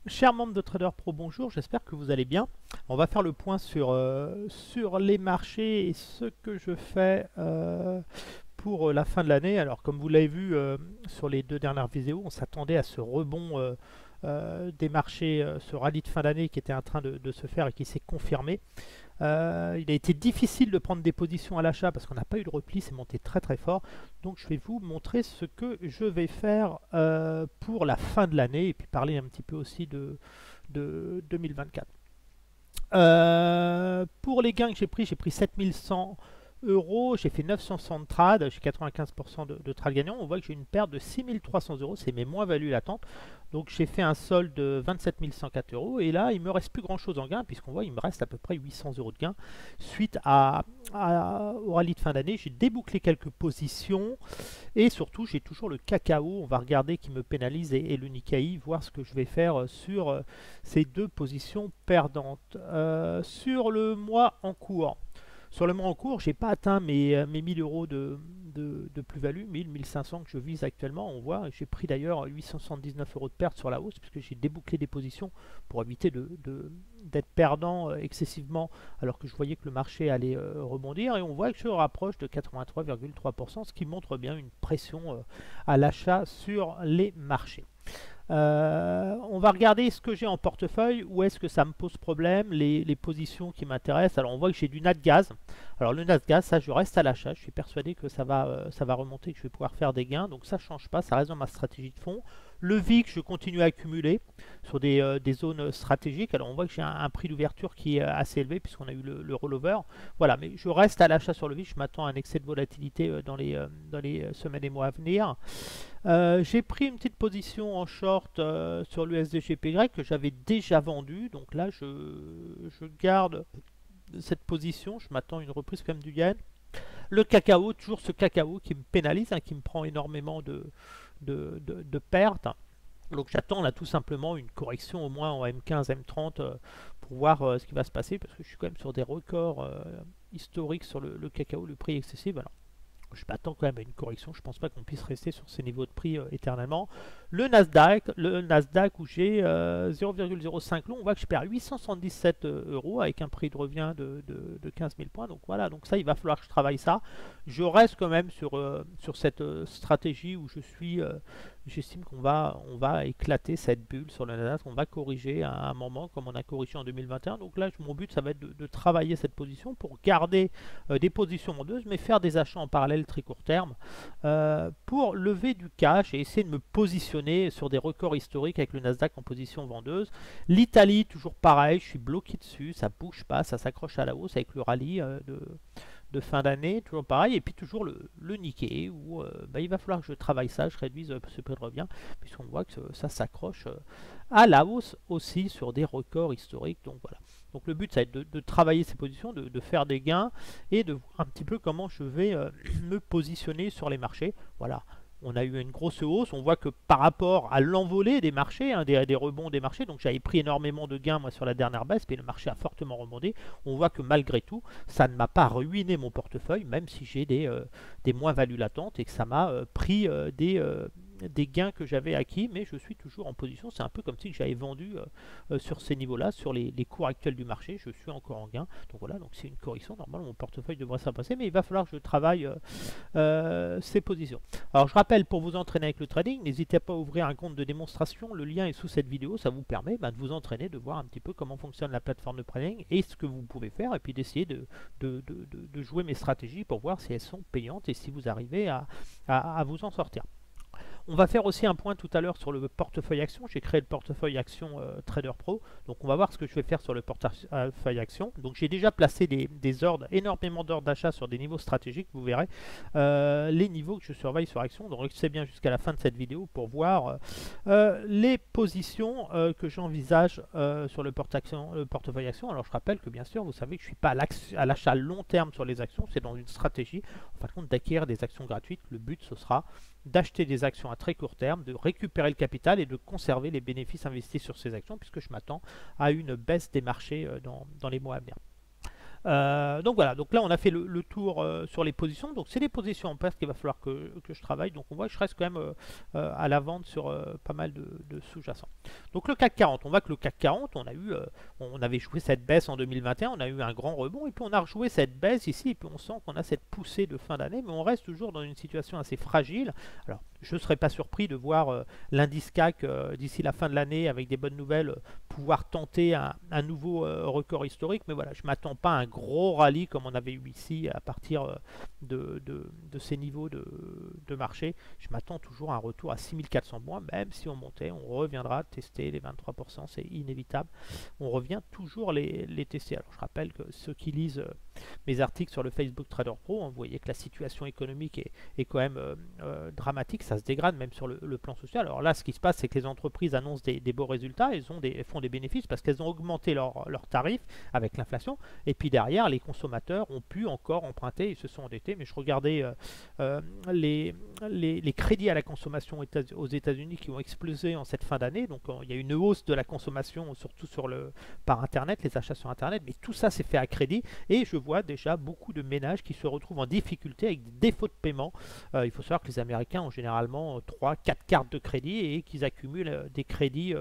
Chers membres de Trader Pro, bonjour, j'espère que vous allez bien. On va faire le point sur les marchés et ce que je fais pour la fin de l'année. Alors comme vous l'avez vu sur les deux dernières vidéos, on s'attendait à ce rebond des marchés, ce rallye de fin d'année qui était en train de se faire et qui s'est confirmé. Il a été difficile de prendre des positions à l'achat parce qu'on n'a pas eu de repli, c'est monté très très fort. Donc je vais vous montrer ce que je vais faire pour la fin de l'année et puis parler un petit peu aussi de 2024. Pour les gains que j'ai pris 7100 euros, j'ai fait 960 trades, j'ai 95% de trades gagnants. On voit que j'ai une perte de 6300 euros, c'est mes moins-values latentes. Donc j'ai fait un solde de 27 104 euros et là il me reste plus grand chose en gain puisqu'on voit il me reste à peu près 800 euros de gain suite au rallye de fin d'année. J'ai débouclé quelques positions et surtout j'ai toujours le cacao, on va regarder qui me pénalise et le Nikkei, voir ce que je vais faire sur ces deux positions perdantes. Sur le mois en cours. Sur le mois en cours, j'ai pas atteint mes 1000 euros de plus-value, 1500 que je vise actuellement. On voit, j'ai pris d'ailleurs 879 euros de perte sur la hausse puisque j'ai débouclé des positions pour éviter d'être perdant excessivement alors que je voyais que le marché allait rebondir. Et on voit que je rapproche de 83,3%, ce qui montre bien une pression à l'achat sur les marchés. On va regarder ce que j'ai en portefeuille, où est-ce que ça me pose problème, les positions qui m'intéressent. Alors on voit que j'ai du NatGaz. Alors le NatGaz, ça je reste à l'achat, je suis persuadé que ça va remonter, que je vais pouvoir faire des gains, donc ça ne change pas, ça reste dans ma stratégie de fond. Le VIX, je continue à accumuler sur des zones stratégiques. Alors on voit que j'ai un prix d'ouverture qui est assez élevé puisqu'on a eu le rollover. Voilà, mais je reste à l'achat sur le VIX, je m'attends à un excès de volatilité dans les semaines et mois à venir. J'ai pris une petite position en short sur l'USDGPY que j'avais déjà vendu, donc là je garde cette position, je m'attends à une reprise quand même du yen. Le cacao, toujours ce cacao qui me pénalise, qui me prend énormément de pertes. Donc j'attends là tout simplement une correction au moins en M15, M30 pour voir ce qui va se passer parce que je suis quand même sur des records historiques sur le cacao, le prix excessif. Alors, je m'attends quand même à une correction, je ne pense pas qu'on puisse rester sur ces niveaux de prix éternellement. Le Nasdaq où j'ai 0,05 long, on voit que je perds 877 euros avec un prix de revient de 15 000 points. Donc voilà, donc ça il va falloir que je travaille ça. Je reste quand même sur cette stratégie où j'estime qu'on va éclater cette bulle sur le Nasdaq, on va corriger à un moment comme on a corrigé en 2021. Donc là mon but ça va être de travailler cette position pour garder des positions vendeuses mais faire des achats en parallèle très court terme pour lever du cash et essayer de me positionner sur des records historiques avec le Nasdaq en position vendeuse. L'Italie, toujours pareil, je suis bloqué dessus, ça bouge pas, ça s'accroche à la hausse avec le rallye de fin d'année, toujours pareil, et puis toujours le Nikkei où il va falloir que je travaille ça, je réduise ce prix de revient, puisqu'on voit que ça s'accroche à la hausse aussi sur des records historiques. Donc voilà. Donc le but ça va être de travailler ces positions, de faire des gains et de voir un petit peu comment je vais me positionner sur les marchés. Voilà. On a eu une grosse hausse, on voit que par rapport à l'envolée des marchés, des rebonds des marchés, donc j'avais pris énormément de gains moi sur la dernière baisse, puis le marché a fortement remonté, on voit que malgré tout, ça ne m'a pas ruiné mon portefeuille, même si j'ai des moins-values latentes et que ça m'a pris des gains que j'avais acquis, mais je suis toujours en position, c'est un peu comme si j'avais vendu sur ces niveaux-là, sur les cours actuels du marché, je suis encore en gain, donc voilà, donc c'est une correction, normalement mon portefeuille devrait s'en passer, mais il va falloir que je travaille ces positions. Alors je rappelle, pour vous entraîner avec le trading, n'hésitez pas à ouvrir un compte de démonstration, le lien est sous cette vidéo, ça vous permet de vous entraîner, de voir un petit peu comment fonctionne la plateforme de trading et ce que vous pouvez faire, et puis d'essayer de jouer mes stratégies pour voir si elles sont payantes et si vous arrivez à vous en sortir. On va faire aussi un point tout à l'heure sur le portefeuille action. J'ai créé le portefeuille action Trader Pro. Donc on va voir ce que je vais faire sur le portefeuille action. Donc j'ai déjà placé des ordres, énormément d'ordres d'achat sur des niveaux stratégiques. Vous verrez les niveaux que je surveille sur action. Donc restez bien jusqu'à la fin de cette vidéo pour voir les positions que j'envisage sur le portefeuille action. Alors je rappelle que bien sûr, vous savez que je ne suis pas à l'achat long terme sur les actions. C'est dans une stratégie, en fin de compte, d'acquérir des actions gratuites. Le but, ce sera d'acheter des actions à très court terme, de récupérer le capital et de conserver les bénéfices investis sur ces actions puisque je m'attends à une baisse des marchés dans les mois à venir. Donc voilà, donc là on a fait le tour sur les positions. Donc c'est les positions en perte qu'il va falloir que je travaille. Donc on voit que je reste quand même à la vente sur pas mal de sous-jacents. Donc le CAC 40, on voit que le CAC 40, on avait joué cette baisse en 2021, on a eu un grand rebond et puis on a rejoué cette baisse ici et puis on sent qu'on a cette poussée de fin d'année, mais on reste toujours dans une situation assez fragile. Alors je ne serais pas surpris de voir l'indice CAC d'ici la fin de l'année avec des bonnes nouvelles pouvoir tenter un nouveau record historique, mais voilà, je ne m'attends pas à un gros rallye comme on avait eu ici à partir de ces niveaux de marché. Je m'attends toujours à un retour à 6400 points, même si on montait, on reviendra tester les 23%, c'est inévitable. On revient toujours les tester. Alors je rappelle que ceux qui lisent mes articles sur le Facebook Trader Pro, vous voyez que la situation économique est quand même dramatique, ça se dégrade même sur le plan social. Alors là, ce qui se passe, c'est que les entreprises annoncent des beaux résultats, elles font des bénéfices parce qu'elles ont augmenté leurs tarifs avec l'inflation, et puis derrière, les consommateurs ont pu encore emprunter, ils se sont endettés, mais je regardais les crédits à la consommation aux États-Unis qui ont explosé en cette fin d'année, donc il y a une hausse de la consommation, surtout par Internet, les achats sur Internet, mais tout ça s'est fait à crédit, et je vois déjà beaucoup de ménages qui se retrouvent en difficulté avec des défauts de paiement. Il faut savoir que les Américains ont généralement 3-4 cartes de crédit et qu'ils accumulent des crédits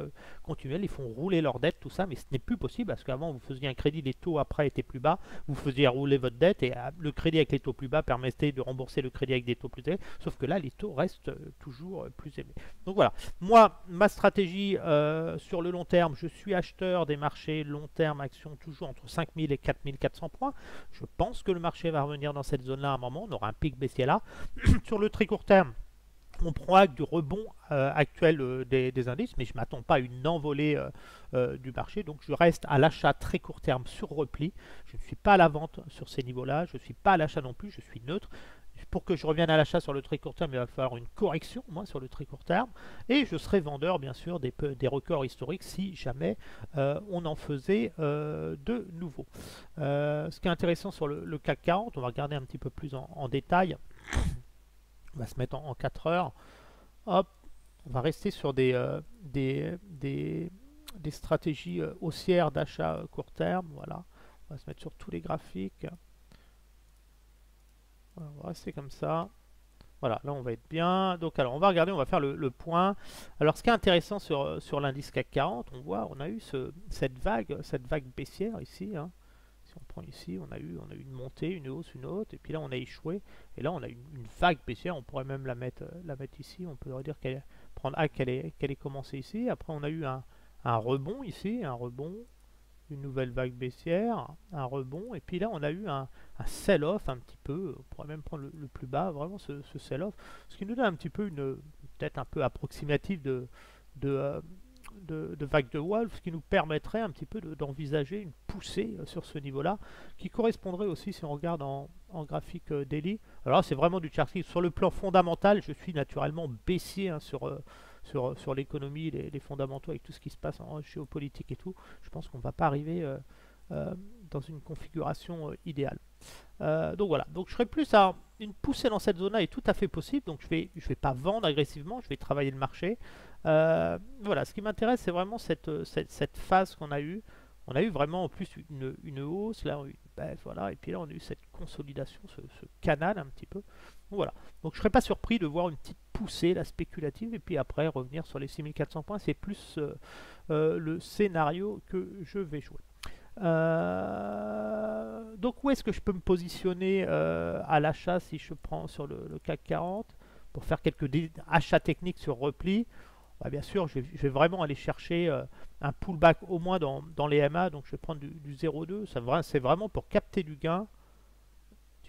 continuels, ils font rouler leur dette, tout ça, mais ce n'est plus possible parce qu'avant vous faisiez un crédit, les taux après étaient plus bas, vous faisiez rouler votre dette et le crédit avec les taux plus bas permettait de rembourser le crédit avec des taux plus élevés, sauf que là les taux restent toujours plus élevés. Donc voilà, moi ma stratégie sur le long terme, je suis acheteur des marchés long terme actions toujours entre 5000 et 4400 points. Je pense que le marché va revenir dans cette zone là à un moment, on aura un pic baissier là. Sur le très court terme, on prend acte du rebond actuel des indices, mais je ne m'attends pas à une envolée du marché. Donc je reste à l'achat très court terme sur repli. Je ne suis pas à la vente sur ces niveaux-là. Je ne suis pas à l'achat non plus. Je suis neutre. Pour que je revienne à l'achat sur le très court terme, il va falloir une correction, moi, sur le très court terme. Et je serai vendeur, bien sûr, des records historiques si jamais on en faisait de nouveau. Ce qui est intéressant sur le CAC 40, on va regarder un petit peu plus en détail. On va se mettre en 4 heures. Hop, on va rester sur des stratégies haussières d'achat court terme. Voilà, on va se mettre sur tous les graphiques. Voilà, on va rester comme ça. Voilà, là on va être bien. Donc alors on va regarder, on va faire le point. Alors ce qui est intéressant sur l'indice CAC 40, on voit, on a eu cette vague baissière ici. Hein. Si on prend ici, on a eu une montée, une hausse, une haute, et puis là on a échoué, et là on a une vague baissière, on pourrait même la mettre ici, on peut dire qu'elle est commencée ici, après on a eu un rebond ici, une nouvelle vague baissière, un rebond, et puis là on a eu un sell-off un petit peu, on pourrait même prendre le plus bas, vraiment ce sell-off, ce qui nous donne un petit peu peut-être un peu approximative de vague de Wolf, ce qui nous permettrait un petit peu d'envisager une poussée sur ce niveau-là, qui correspondrait aussi, si on regarde en graphique daily. Alors c'est vraiment du charting. Sur le plan fondamental, je suis naturellement baissier hein, sur l'économie, les fondamentaux, avec tout ce qui se passe en géopolitique et tout. Je pense qu'on ne va pas arriver dans une configuration idéale. Donc voilà, donc je serai plus à une poussée dans cette zone-là est tout à fait possible, donc je vais pas vendre agressivement, je vais travailler le marché. Voilà, ce qui m'intéresse, c'est vraiment cette phase qu'on a eue. On a eu vraiment en plus une hausse, là, une baisse, voilà, et puis là on a eu cette consolidation, ce canal un petit peu. Donc voilà, donc je ne serais pas surpris de voir une petite poussée là, spéculative, et puis après revenir sur les 6400 points, c'est plus le scénario que je vais jouer. Donc où est-ce que je peux me positionner à l'achat si je prends sur le CAC 40 pour faire quelques achats techniques sur repli? Bah, bien sûr, je vais vraiment aller chercher un pullback au moins dans les MA, donc je vais prendre du 0,2, c'est vraiment pour capter du gain.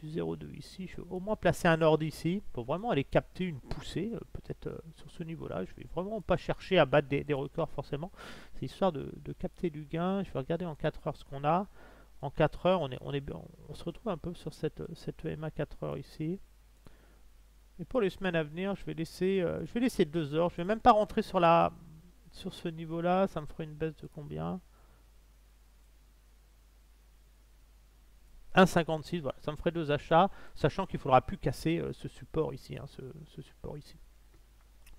Du 0,2 ici, je vais au moins placer un ordre ici pour vraiment aller capter une poussée, peut-être sur ce niveau-là. Je vais vraiment pas chercher à battre des records forcément, c'est histoire de capter du gain. Je vais regarder en 4 heures ce qu'on a. En 4 heures, on se retrouve un peu sur cette EMA 4 heures ici. Et pour les semaines à venir, je vais laisser 2 heures. Je vais même pas rentrer sur ce niveau-là. Ça me ferait une baisse de combien? 1,56, voilà, ça me ferait 2 achats, sachant qu'il ne faudra plus casser ce support ici, hein, ce support ici.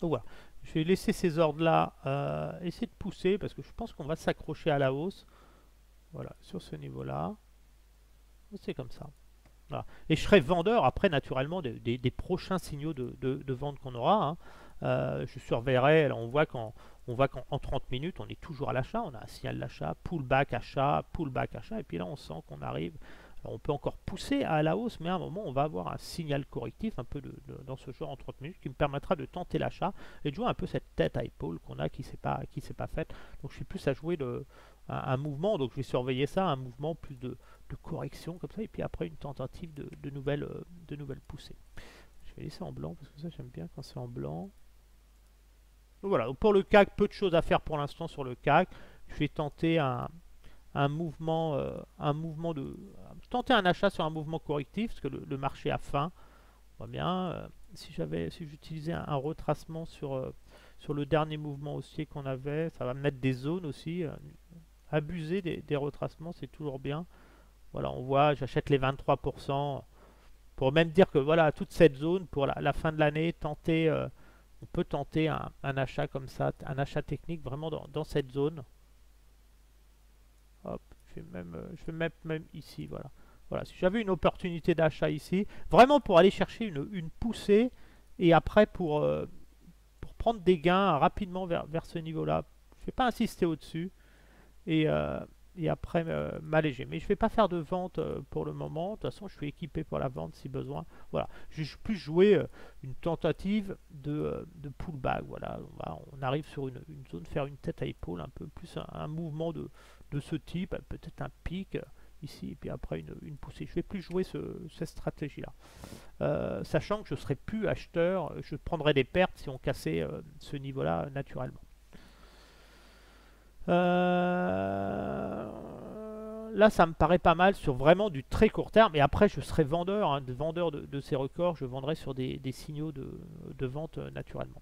Donc voilà, je vais laisser ces ordres-là essayer de pousser, parce que je pense qu'on va s'accrocher à la hausse. Voilà, sur ce niveau-là. C'est comme ça. Voilà. Et je serai vendeur après naturellement des prochains signaux de vente qu'on aura, hein. Je surveillerai, là, on voit qu'en 30 minutes on est toujours à l'achat, on a un signal d'achat, pullback achat, et puis là on sent qu'on arrive. Alors, on peut encore pousser à la hausse, mais à un moment on va avoir un signal correctif un peu dans ce genre en 30 minutes qui me permettra de tenter l'achat et de jouer un peu cette tête à épaule qu'on a qui s'est pas faite. Donc je suis plus à jouer un mouvement, donc je vais surveiller ça, un mouvement plus de correction comme ça, et puis après une tentative de nouvelles poussées. Je vais laisser en blanc parce que ça j'aime bien quand c'est en blanc. Donc voilà, pour le CAC, peu de choses à faire pour l'instant sur le CAC. Je vais tenter un mouvement, tenter un achat sur un mouvement correctif parce que le marché a faim. On voit bien. Si j'utilisais un retracement sur le dernier mouvement haussier qu'on avait, ça va me mettre des zones aussi. Abuser des retracements, c'est toujours bien. Voilà, on voit, j'achète les 23%. Pour même dire que voilà, toute cette zone pour la fin de l'année, on peut tenter un achat comme ça, un achat technique vraiment dans cette zone. Hop, je vais mettre même ici, voilà. Voilà, si j'avais une opportunité d'achat ici, vraiment pour aller chercher une poussée et après pour prendre des gains rapidement vers ce niveau-là. Je ne vais pas insister au-dessus et, euh, et après m'alléger. Mais je ne vais pas faire de vente pour le moment. De toute façon, je suis équipé pour la vente si besoin. Voilà, je vais plus jouer une tentative de pullback. Voilà, on arrive sur une zone, faire une tête à épaule, un peu plus un mouvement de ce type, peut-être un pic ici, et puis après une poussée. Je ne vais plus jouer cette stratégie-là. Sachant que je ne serai plus acheteur, je prendrai des pertes si on cassait ce niveau-là naturellement. Là, ça me paraît pas mal sur vraiment du très court terme. Et après, je serai vendeur, hein, vendeur de ces records. Je vendrai sur des signaux de vente naturellement.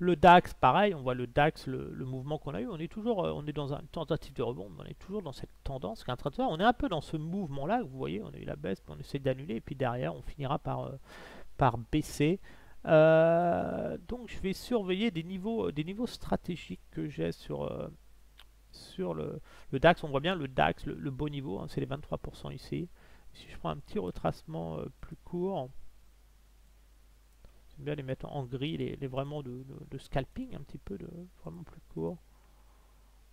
Le DAX, pareil, on voit le DAX, le mouvement qu'on a eu, on est dans une tentative de rebond, mais on est toujours dans cette tendance qui est en train de se faire. On est un peu dans ce mouvement-là, vous voyez, on a eu la baisse, puis on essaie d'annuler, et puis derrière, on finira par baisser. Donc je vais surveiller des niveaux stratégiques que j'ai sur le DAX. On voit bien le DAX, le beau niveau, hein, c'est les 23% ici. Si je prends un petit retracement plus court, j'aime bien les mettre en gris, les vraiment de scalping, un petit peu vraiment plus court.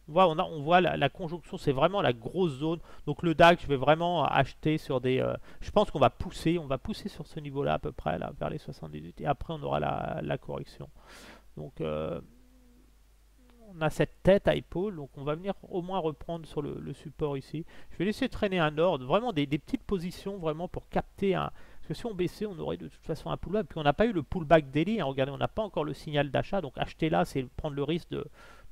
On voit la conjonction, c'est vraiment la grosse zone. Donc le DAX, je vais vraiment acheter sur des... je pense qu'on va pousser sur ce niveau-là à peu près, là, vers les 78. Et après, on aura la correction. Donc on a cette tête à épaule, donc on va venir au moins reprendre sur le support ici. Je vais laisser traîner un ordre, vraiment des petites positions, vraiment pour capter un... Parce que si on baissait, on aurait de toute façon un pullback. Puis on n'a pas eu le pullback daily, hein. Regardez, on n'a pas encore le signal d'achat, donc acheter là, c'est prendre le risque de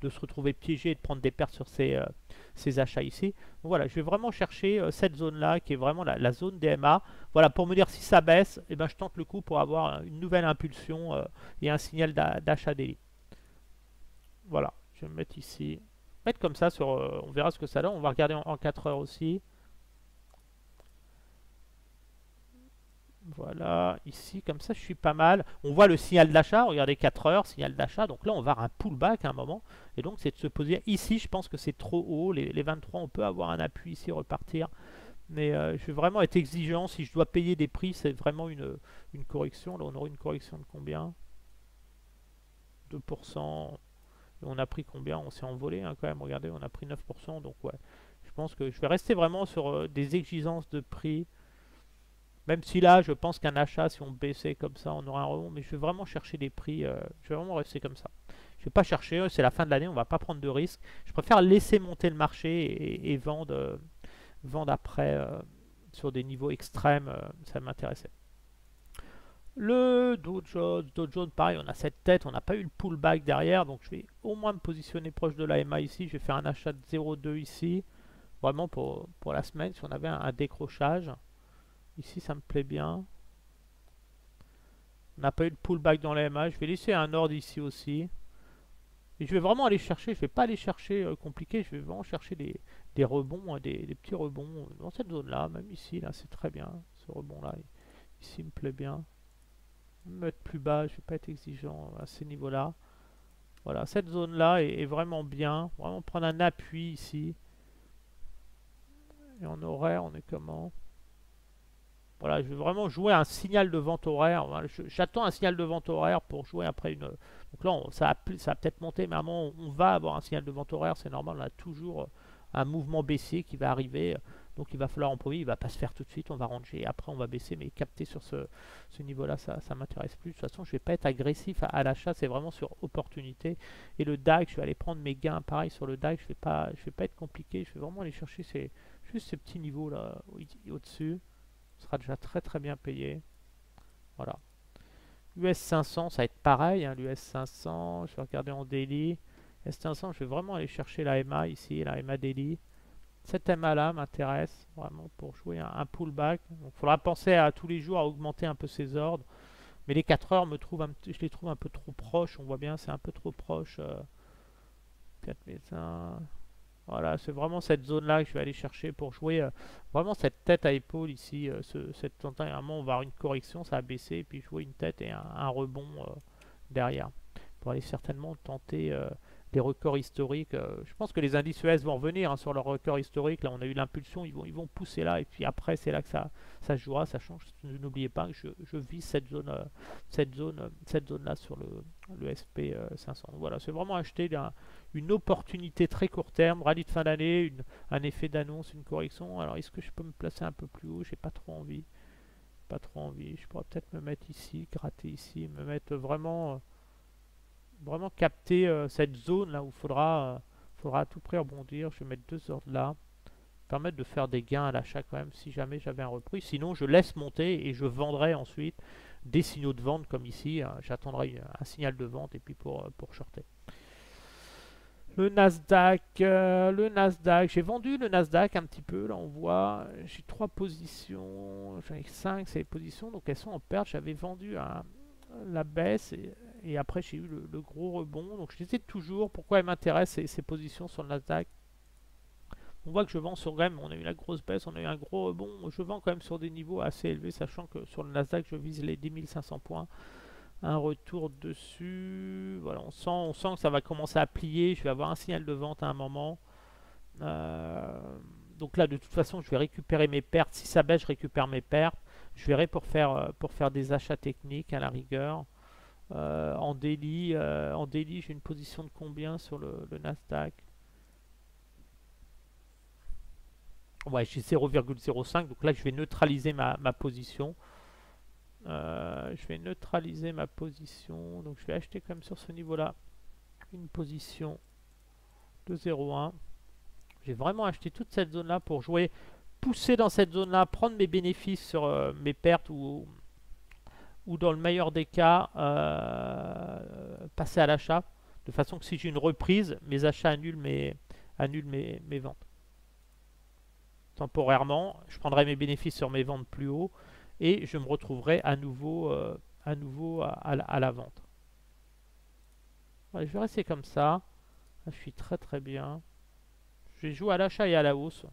se retrouver piégé et de prendre des pertes sur ces achats ici. Donc voilà, je vais vraiment chercher cette zone-là, qui est vraiment la zone DMA. Voilà, pour me dire si ça baisse, eh ben, je tente le coup pour avoir une nouvelle impulsion et un signal d'achat daily. Voilà, je vais me mettre ici. Mettre comme ça, on verra ce que ça donne. On va regarder en 4 heures aussi. Voilà, ici, comme ça, je suis pas mal. On voit le signal d'achat, regardez 4 heures, signal d'achat. Donc là, on va avoir un pullback à un moment. Et donc, c'est de se poser ici. Je pense que c'est trop haut. Les 23, on peut avoir un appui ici, repartir. Mais je vais vraiment être exigeant. Si je dois payer des prix, c'est vraiment une correction. Là, on aura une correction de combien? 2%. Et on a pris combien? On s'est envolé hein, quand même. Regardez, on a pris 9%. Donc, ouais. Je pense que je vais rester vraiment sur des exigences de prix. Même si là, je pense qu'un achat, si on baissait comme ça, on aurait un rebond. Mais je vais vraiment chercher des prix. Je vais vraiment rester comme ça. Je vais pas chercher. C'est la fin de l'année. On va pas prendre de risques. Je préfère laisser monter le marché et vendre après sur des niveaux extrêmes. Ça m'intéressait. Le Dow Jones, pareil, on a cette tête. On n'a pas eu le pullback derrière. Donc je vais au moins me positionner proche de la MA ici. Je vais faire un achat de 0,2 ici. Vraiment pour la semaine. Si on avait un décrochage. Ici, ça me plaît bien. On n'a pas eu de pullback dans la MA. Je vais laisser un ordre ici aussi. Et je vais vraiment aller chercher. Je ne vais pas aller chercher compliqué. Je vais vraiment chercher des rebonds, des petits rebonds dans cette zone-là. Même ici, là, c'est très bien. Ce rebond-là, ici, il me plaît bien. Me mettre plus bas. Je ne vais pas être exigeant à ces niveaux-là. Voilà, cette zone-là est vraiment bien. Vraiment prendre un appui ici. Et en horaire, on est comment? Voilà, je vais vraiment jouer un signal de vente horaire. Voilà, j'attends un signal de vente horaire pour jouer après une. Donc là, ça va peut-être monter, mais à un moment, on va avoir un signal de vente horaire, c'est normal. On a toujours un mouvement baissier qui va arriver. Donc il va falloir en profiter. Il ne va pas se faire tout de suite. On va ranger. Après, on va baisser, mais capter sur ce niveau-là, ça ne m'intéresse plus. De toute façon, je ne vais pas être agressif à l'achat. C'est vraiment sur opportunité. Et le DAG, je vais aller prendre mes gains. Pareil sur le DAG, je ne vais pas être compliqué. Je vais vraiment aller chercher juste ces petits niveaux-là au-dessus. Sera déjà très très bien payé. Voilà. US 500, ça va être pareil. Hein, L'US 500, je vais regarder en daily. S500, je vais vraiment aller chercher la MA ici, la MA daily. Cette MA là m'intéresse vraiment pour jouer un pullback. Donc il faudra penser à tous les jours à augmenter un peu ses ordres. Mais les 4 heures, je les trouve un peu trop proches. On voit bien, c'est un peu trop proche. 4001. Voilà, c'est vraiment cette zone-là que je vais aller chercher pour jouer vraiment cette tête à épaule ici. Cette moment, on va avoir une correction, ça va baisser, et puis jouer une tête et un rebond derrière. Pour aller certainement tenter les records historiques. Je pense que les indices US vont revenir hein, sur leur record historique. Là, on a eu l'impulsion, ils vont pousser là, et puis après, c'est là que ça se jouera, ça change. N'oubliez pas que je vise cette zone-là sur le SP 500. Voilà, c'est vraiment acheter une opportunité très court terme, rallye de fin d'année, un effet d'annonce, une correction. Alors est-ce que je peux me placer un peu plus haut? J'ai pas trop envie. Pas trop envie. Je pourrais peut-être me mettre ici, gratter ici, me mettre vraiment capter cette zone là où faudra à tout prix rebondir. Je vais mettre 2 ordres là. Permettre de faire des gains à l'achat quand même si jamais j'avais un repris. Sinon je laisse monter et je vendrai ensuite des signaux de vente comme ici. J'attendrai un signal de vente et puis pour shorter. Le Nasdaq, j'ai vendu le Nasdaq un petit peu, là on voit, j'ai 3 positions, j'en ai 5, c'est les positions, donc elles sont en perte, j'avais vendu la baisse et après j'ai eu le gros rebond, donc je les ai toujours, pourquoi elles m'intéressent ces positions sur le Nasdaq? On voit que je vends sur quand même, on a eu la grosse baisse, on a eu un gros rebond, je vends quand même sur des niveaux assez élevés, sachant que sur le Nasdaq je vise les 10 500 points. Un retour dessus. Voilà, on sent que ça va commencer à plier. Je vais avoir un signal de vente à un moment. Donc là, de toute façon, je vais récupérer mes pertes. Si ça baisse, je récupère mes pertes. Je verrai pour faire des achats techniques à la rigueur. En daily, j'ai une position de combien sur le Nasdaq? Ouais, j'ai 0,05. Donc là, je vais neutraliser ma position. Je vais neutraliser ma position. Donc je vais acheter quand même sur ce niveau-là une position de 0,1. J'ai vraiment acheté toute cette zone-là pour jouer, pousser dans cette zone-là, prendre mes bénéfices sur mes pertes ou dans le meilleur des cas, passer à l'achat. De façon que si j'ai une reprise, mes achats annulent mes ventes. Temporairement, je prendrai mes bénéfices sur mes ventes plus haut et je me retrouverai à nouveau à la vente. Voilà, je vais rester comme ça. Là, je suis très très bien. Je vais jouer à l'achat et à la hausse.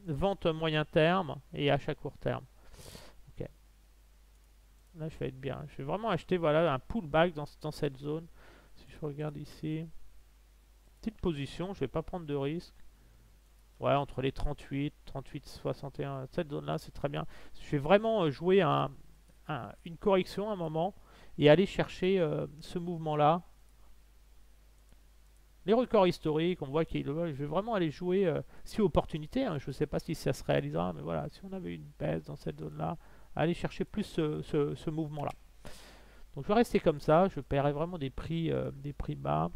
Vente moyen terme et achat court terme. Ok. Là, je vais être bien. Je vais vraiment acheter voilà, un pullback dans cette zone. Si je regarde ici. Petite position, je ne vais pas prendre de risque. Ouais, entre les 38, 61, cette zone-là, c'est très bien. Je vais vraiment jouer une correction à un moment et aller chercher ce mouvement-là. Les records historiques, on voit je vais vraiment aller jouer, si opportunité, hein, je ne sais pas si ça se réalisera, mais voilà, si on avait une baisse dans cette zone-là, aller chercher plus ce mouvement-là. Donc je vais rester comme ça, je paierai vraiment des prix bas.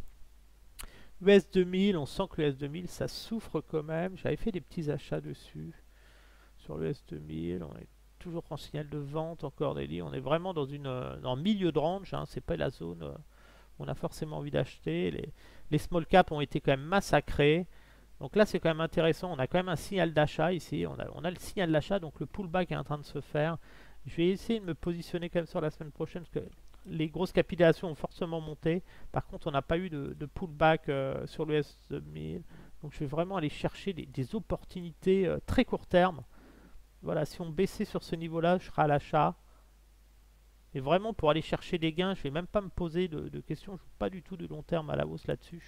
US 2000, on sent que l'US 2000 ça souffre quand même. J'avais fait des petits achats dessus sur l'US 2000. On est toujours en signal de vente encore daily. On est vraiment dans le milieu de range. Hein, c'est pas la zone où on a forcément envie d'acheter. Les small caps ont été quand même massacrés. Donc là c'est quand même intéressant. On a quand même un signal d'achat ici. On a le signal d'achat. Donc le pullback est en train de se faire. Je vais essayer de me positionner quand même sur la semaine prochaine parce que les grosses capitulations ont fortement monté. Par contre, on n'a pas eu de pullback sur le S2000. Donc, je vais vraiment aller chercher des opportunités très court terme. Voilà, si on baissait sur ce niveau-là, je serai à l'achat. Et vraiment, pour aller chercher des gains, je ne vais même pas me poser de questions. Je ne joue pas du tout de long terme à la hausse là-dessus.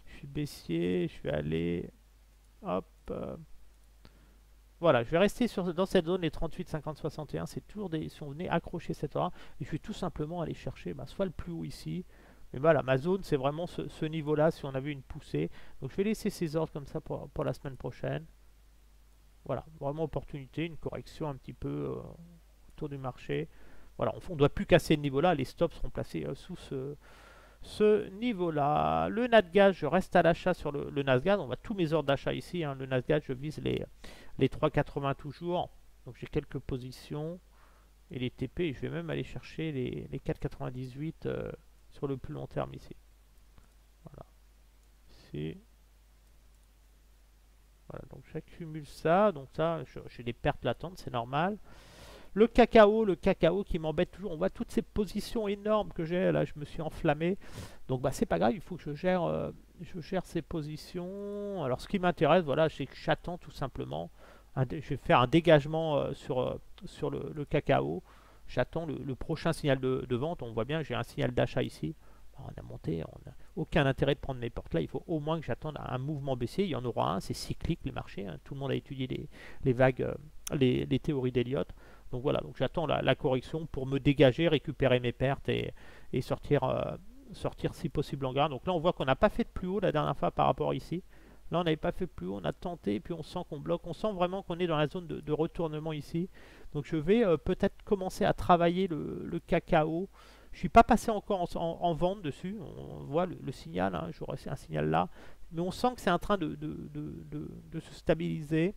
Je suis baissier. Je vais aller... Hop. voilà, je vais rester dans cette zone, les 38, 50, 61. C'est toujours des. Si on venait accrocher cette ordre, et je vais tout simplement aller chercher soit le plus haut ici. Mais voilà, ma zone, c'est vraiment ce niveau-là, si on avait une poussée. Donc je vais laisser ces ordres comme ça pour la semaine prochaine. Voilà, vraiment opportunité, une correction un petit peu autour du marché. Voilà, on ne doit plus casser le niveau-là. Les stops seront placés sous ce niveau-là. Le Nasdaq, je reste à l'achat sur le Nasdaq. On voit tous mes ordres d'achat ici. Hein. Le Nasdaq, je vise les 3,80 toujours. Donc j'ai quelques positions. Et les TP, je vais même aller chercher les 4,98 sur le plus long terme ici. Voilà. Ici. Voilà, donc j'accumule ça. Donc ça, j'ai des pertes latentes, c'est normal. Le cacao qui m'embête toujours. On voit toutes ces positions énormes que j'ai. Là, je me suis enflammé. Donc, c'est pas grave. Il faut que je gère ces positions. Alors, ce qui m'intéresse, voilà, c'est que j'attends tout simplement. Je vais faire un dégagement sur le cacao. J'attends le prochain signal de vente. On voit bien, j'ai un signal d'achat ici. On a monté, on n'a aucun intérêt de prendre mes portes là. Il faut au moins que j'attende un mouvement baissier. Il y en aura un. C'est cyclique les marchés. Hein. Tout le monde a étudié les vagues, les théories d'Elliott. Donc voilà, donc j'attends la correction pour me dégager, récupérer mes pertes et sortir si possible en gain. Donc là, on voit qu'on n'a pas fait de plus haut la dernière fois par rapport ici. Là, on n'avait pas fait de plus haut, on a tenté, puis on sent qu'on bloque. On sent vraiment qu'on est dans la zone de retournement ici. Donc je vais peut-être commencer à travailler le cacao. Je ne suis pas passé encore en vente dessus. On voit le signal, hein, j'aurai un signal là. Mais on sent que c'est en train de se stabiliser.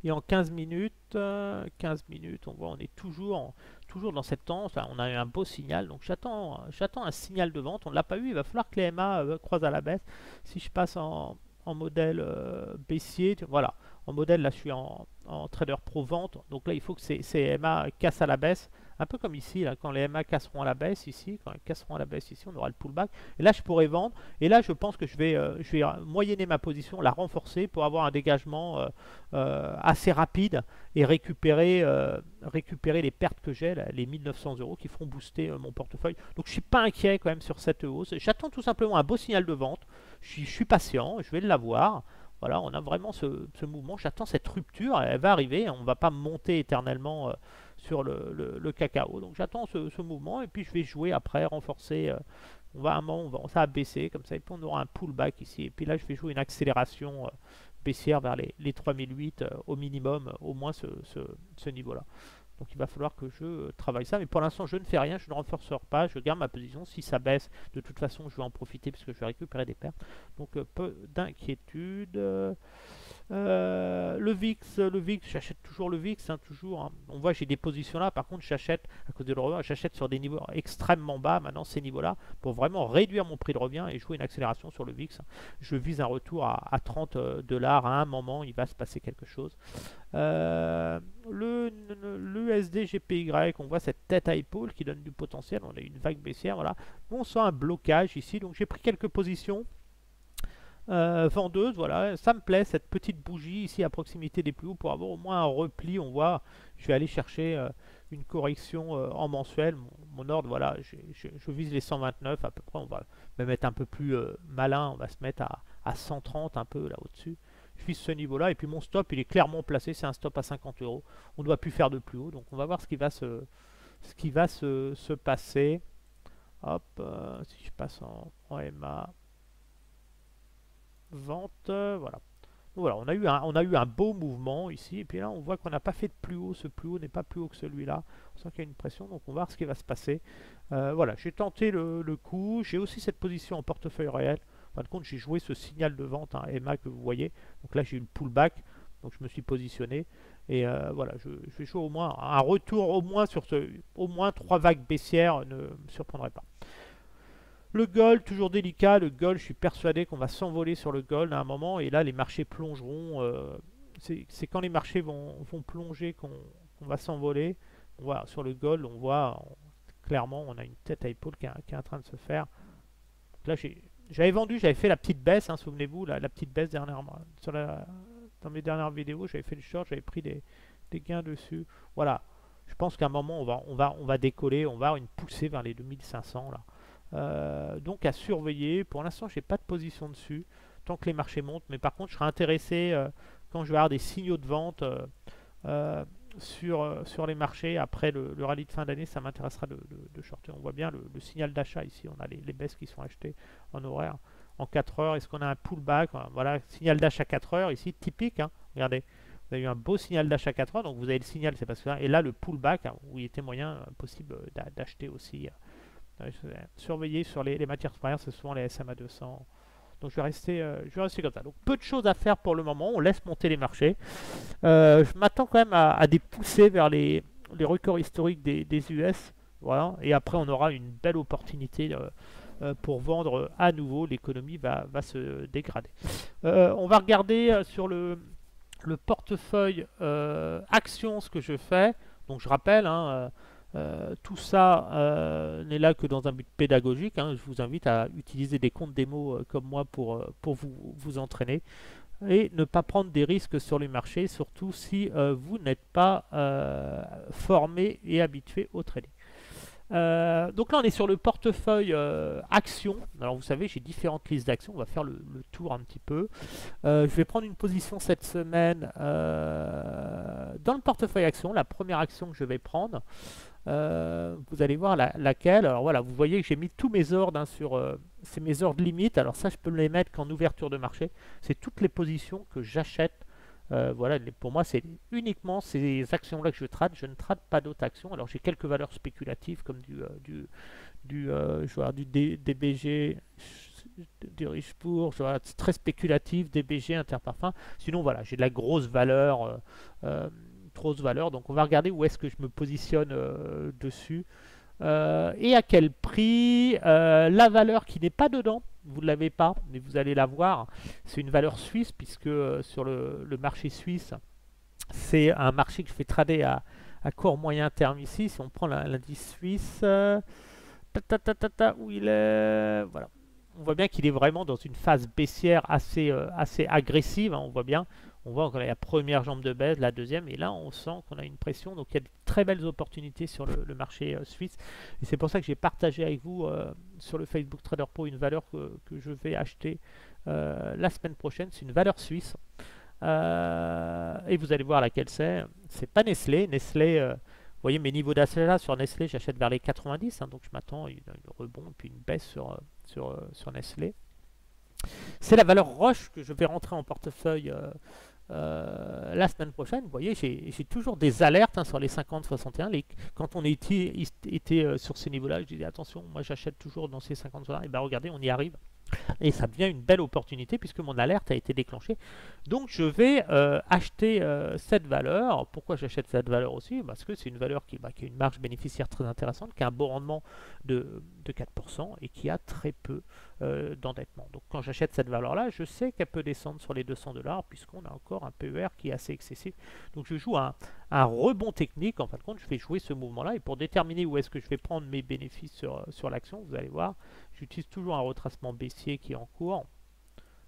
Et en 15 minutes, on voit on est toujours dans cette tendance. On a eu un beau signal, donc j'attends un signal de vente. On ne l'a pas eu, il va falloir que les MA croisent à la baisse. Si je passe en modèle baissier, voilà, en modèle là je suis en trader pro vente, donc là il faut que ces MA cassent à la baisse. Un peu comme ici, là, quand les MA casseront à la baisse ici, on aura le pullback. Et là, je pourrais vendre. Et là, je pense que je vais moyenner ma position, la renforcer pour avoir un dégagement assez rapide et récupérer les pertes que j'ai, les 1900 € qui feront booster mon portefeuille. Donc, je ne suis pas inquiet quand même sur cette hausse. J'attends tout simplement un beau signal de vente. Je suis patient, je vais l'avoir. Voilà, on a vraiment ce mouvement. J'attends cette rupture, elle va arriver. On ne va pas monter éternellement sur le cacao. Donc j'attends ce mouvement et puis je vais jouer après, renforcer. Ça va baisser comme ça et puis on aura un pullback ici. Et puis là, je vais jouer une accélération baissière vers les 3008 au minimum, au moins ce niveau-là. Donc il va falloir que je travaille ça. Mais pour l'instant, je ne fais rien, je ne renforce pas, je garde ma position. Si ça baisse, de toute façon, je vais en profiter parce que je vais récupérer des pertes. Donc peu d'inquiétude. Le VIX, j'achète toujours le VIX, hein, toujours. Hein. On voit j'ai des positions là, par contre j'achète à cause de l'euro, j'achète sur des niveaux extrêmement bas, maintenant ces niveaux-là, pour vraiment réduire mon prix de revient et jouer une accélération sur le VIX. Je vise un retour à 30 $, à un moment, il va se passer quelque chose. L'USD GPY, on voit cette tête à épaule qui donne du potentiel, on a une vague baissière, voilà. On sent un blocage ici, donc j'ai pris quelques positions. Vendeuse, voilà, ça me plaît cette petite bougie ici à proximité des plus hauts pour avoir au moins un repli. On voit, je vais aller chercher une correction en mensuel. Mon ordre, voilà, je vise les 129 à peu près. On va même être un peu plus malin, on va se mettre à 130 un peu là au-dessus. Je vise ce niveau-là et puis mon stop il est clairement placé, c'est un stop à 50 €. On ne doit plus faire de plus haut, donc on va voir ce qui va se passer. Hop, si je passe en MA. Vente, voilà. Donc voilà, on a eu un beau mouvement ici, et puis là on voit qu'on n'a pas fait de plus haut, ce plus haut n'est pas plus haut que celui-là, on sent qu'il y a une pression, donc on va voir ce qui va se passer. Voilà, j'ai tenté le coup, j'ai aussi cette position en portefeuille réel, en fin de compte j'ai joué ce signal de vente, hein, MA que vous voyez, donc là j'ai eu le pullback, donc je me suis positionné, et voilà, je vais jouer au moins un retour au moins 3 vagues baissières, ne me surprendrait pas. Le gold, toujours délicat. Le gold, je suis persuadé qu'on va s'envoler sur le gold à un moment. Et là, les marchés plongeront. C'est quand les marchés vont plonger qu'on va s'envoler. Voilà, sur le gold, on voit clairement, on a une tête à épaule qui est en train de se faire. Donc là, j'avais vendu, j'avais fait la petite baisse. Hein, souvenez-vous, la petite baisse dernièrement. Dans mes dernières vidéos, j'avais fait le short, j'avais pris des gains dessus. Voilà. Je pense qu'à un moment, on va décoller. On va avoir une poussée vers les 2500 là. Donc à surveiller. Pour l'instant, j'ai pas de position dessus tant que les marchés montent. Mais par contre, je serais intéressé quand je vais avoir des signaux de vente sur les marchés. Après le rallye de fin d'année, ça m'intéressera de shorter. On voit bien le signal d'achat ici. On a les baisses qui sont achetées en horaire en 4 heures. Est-ce qu'on a un pullback? Voilà, signal d'achat 4 heures ici, typique. Hein. Regardez, vous avez eu un beau signal d'achat 4 heures. Donc vous avez le signal, c'est parce que là. Et là, le pullback, hein, où il était moyen possible d'acheter aussi. Surveiller sur les matières premières, c'est souvent les SMA 200. Donc je vais rester comme ça. Donc peu de choses à faire pour le moment. On laisse monter les marchés. Je m'attends quand même à des poussées vers les records historiques des US. Voilà. Et après, on aura une belle opportunité pour vendre à nouveau. L'économie va se dégrader. On va regarder sur le portefeuille actions ce que je fais. Donc je rappelle, hein, tout ça n'est là que dans un but pédagogique. Hein. Je vous invite à utiliser des comptes démo comme moi pour vous entraîner et ne pas prendre des risques sur les marchés, surtout si vous n'êtes pas formé et habitué au trading. Donc là, on est sur le portefeuille actions. Alors vous savez, j'ai différentes listes d'actions. On va faire le tour un petit peu. Je vais prendre une position cette semaine dans le portefeuille actions. La première action que je vais prendre, vous allez voir laquelle. Alors voilà, vous voyez que j'ai mis tous mes ordres hein, c'est mes ordres limites. Alors ça, je peux les mettre qu'en ouverture de marché. C'est toutes les positions que j'achète. Voilà, pour moi, c'est uniquement ces actions-là que je trade. Je ne trade pas d'autres actions. Alors j'ai quelques valeurs spéculatives comme DBG, du Richebourg, très spéculatif, DBG, Interparfum. Sinon, voilà, j'ai de la grosse valeur. Donc on va regarder où est-ce que je me positionne dessus et à quel prix. La valeur qui n'est pas dedans, vous ne l'avez pas, mais vous allez la voir, c'est une valeur suisse, puisque sur le marché suisse, c'est un marché que je fais trader à court moyen terme ici. Si on prend l'indice suisse, où il est, voilà. On voit bien qu'il est vraiment dans une phase baissière assez agressive, hein, on voit bien. On voit qu'on a la première jambe de baisse, la deuxième, et là on sent qu'on a une pression. Donc il y a de très belles opportunités sur le marché suisse. Et c'est pour ça que j'ai partagé avec vous sur le Facebook Trader Pro une valeur que je vais acheter la semaine prochaine. C'est une valeur suisse. Et vous allez voir laquelle c'est. C'est pas Nestlé. Nestlé, vous voyez mes niveaux d'achat sur Nestlé, j'achète vers les 90. Hein, donc je m'attends à une rebond et puis une baisse sur Nestlé. C'est la valeur Roche que je vais rentrer en portefeuille la semaine prochaine. Vous voyez, j'ai toujours des alertes hein, sur les 50-61. Quand on était sur ces niveaux-là, je disais attention, moi j'achète toujours dans ces 50-61. Et bien regardez, on y arrive. Et ça devient une belle opportunité puisque mon alerte a été déclenchée. Donc je vais acheter cette valeur. Pourquoi j'achète cette valeur aussi? Parce que c'est une valeur qui a une marge bénéficiaire très intéressante, qui a un bon rendement de 4% et qui a très peu d'endettement. Donc quand j'achète cette valeur-là, je sais qu'elle peut descendre sur les $200 puisqu'on a encore un PER qui est assez excessif. Donc je joue un rebond technique. En fin de compte, je vais jouer ce mouvement-là. Et pour déterminer où est-ce que je vais prendre mes bénéfices sur l'action, vous allez voir, j'utilise toujours un retracement baissier qui est en cours.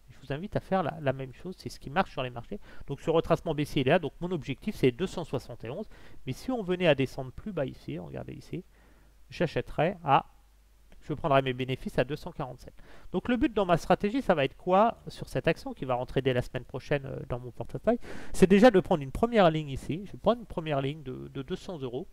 Je vous invite à faire la même chose, c'est ce qui marche sur les marchés. Donc ce retracement baissier il est là, donc mon objectif c'est 271. Mais si on venait à descendre plus bas ici, regardez ici, j'achèterais je prendrai mes bénéfices à 247. Donc le but dans ma stratégie, ça va être quoi sur cette action qui va rentrer dès la semaine prochaine dans mon portefeuille? C'est déjà de prendre une première ligne ici. Je vais prendre une première ligne de 200 euros.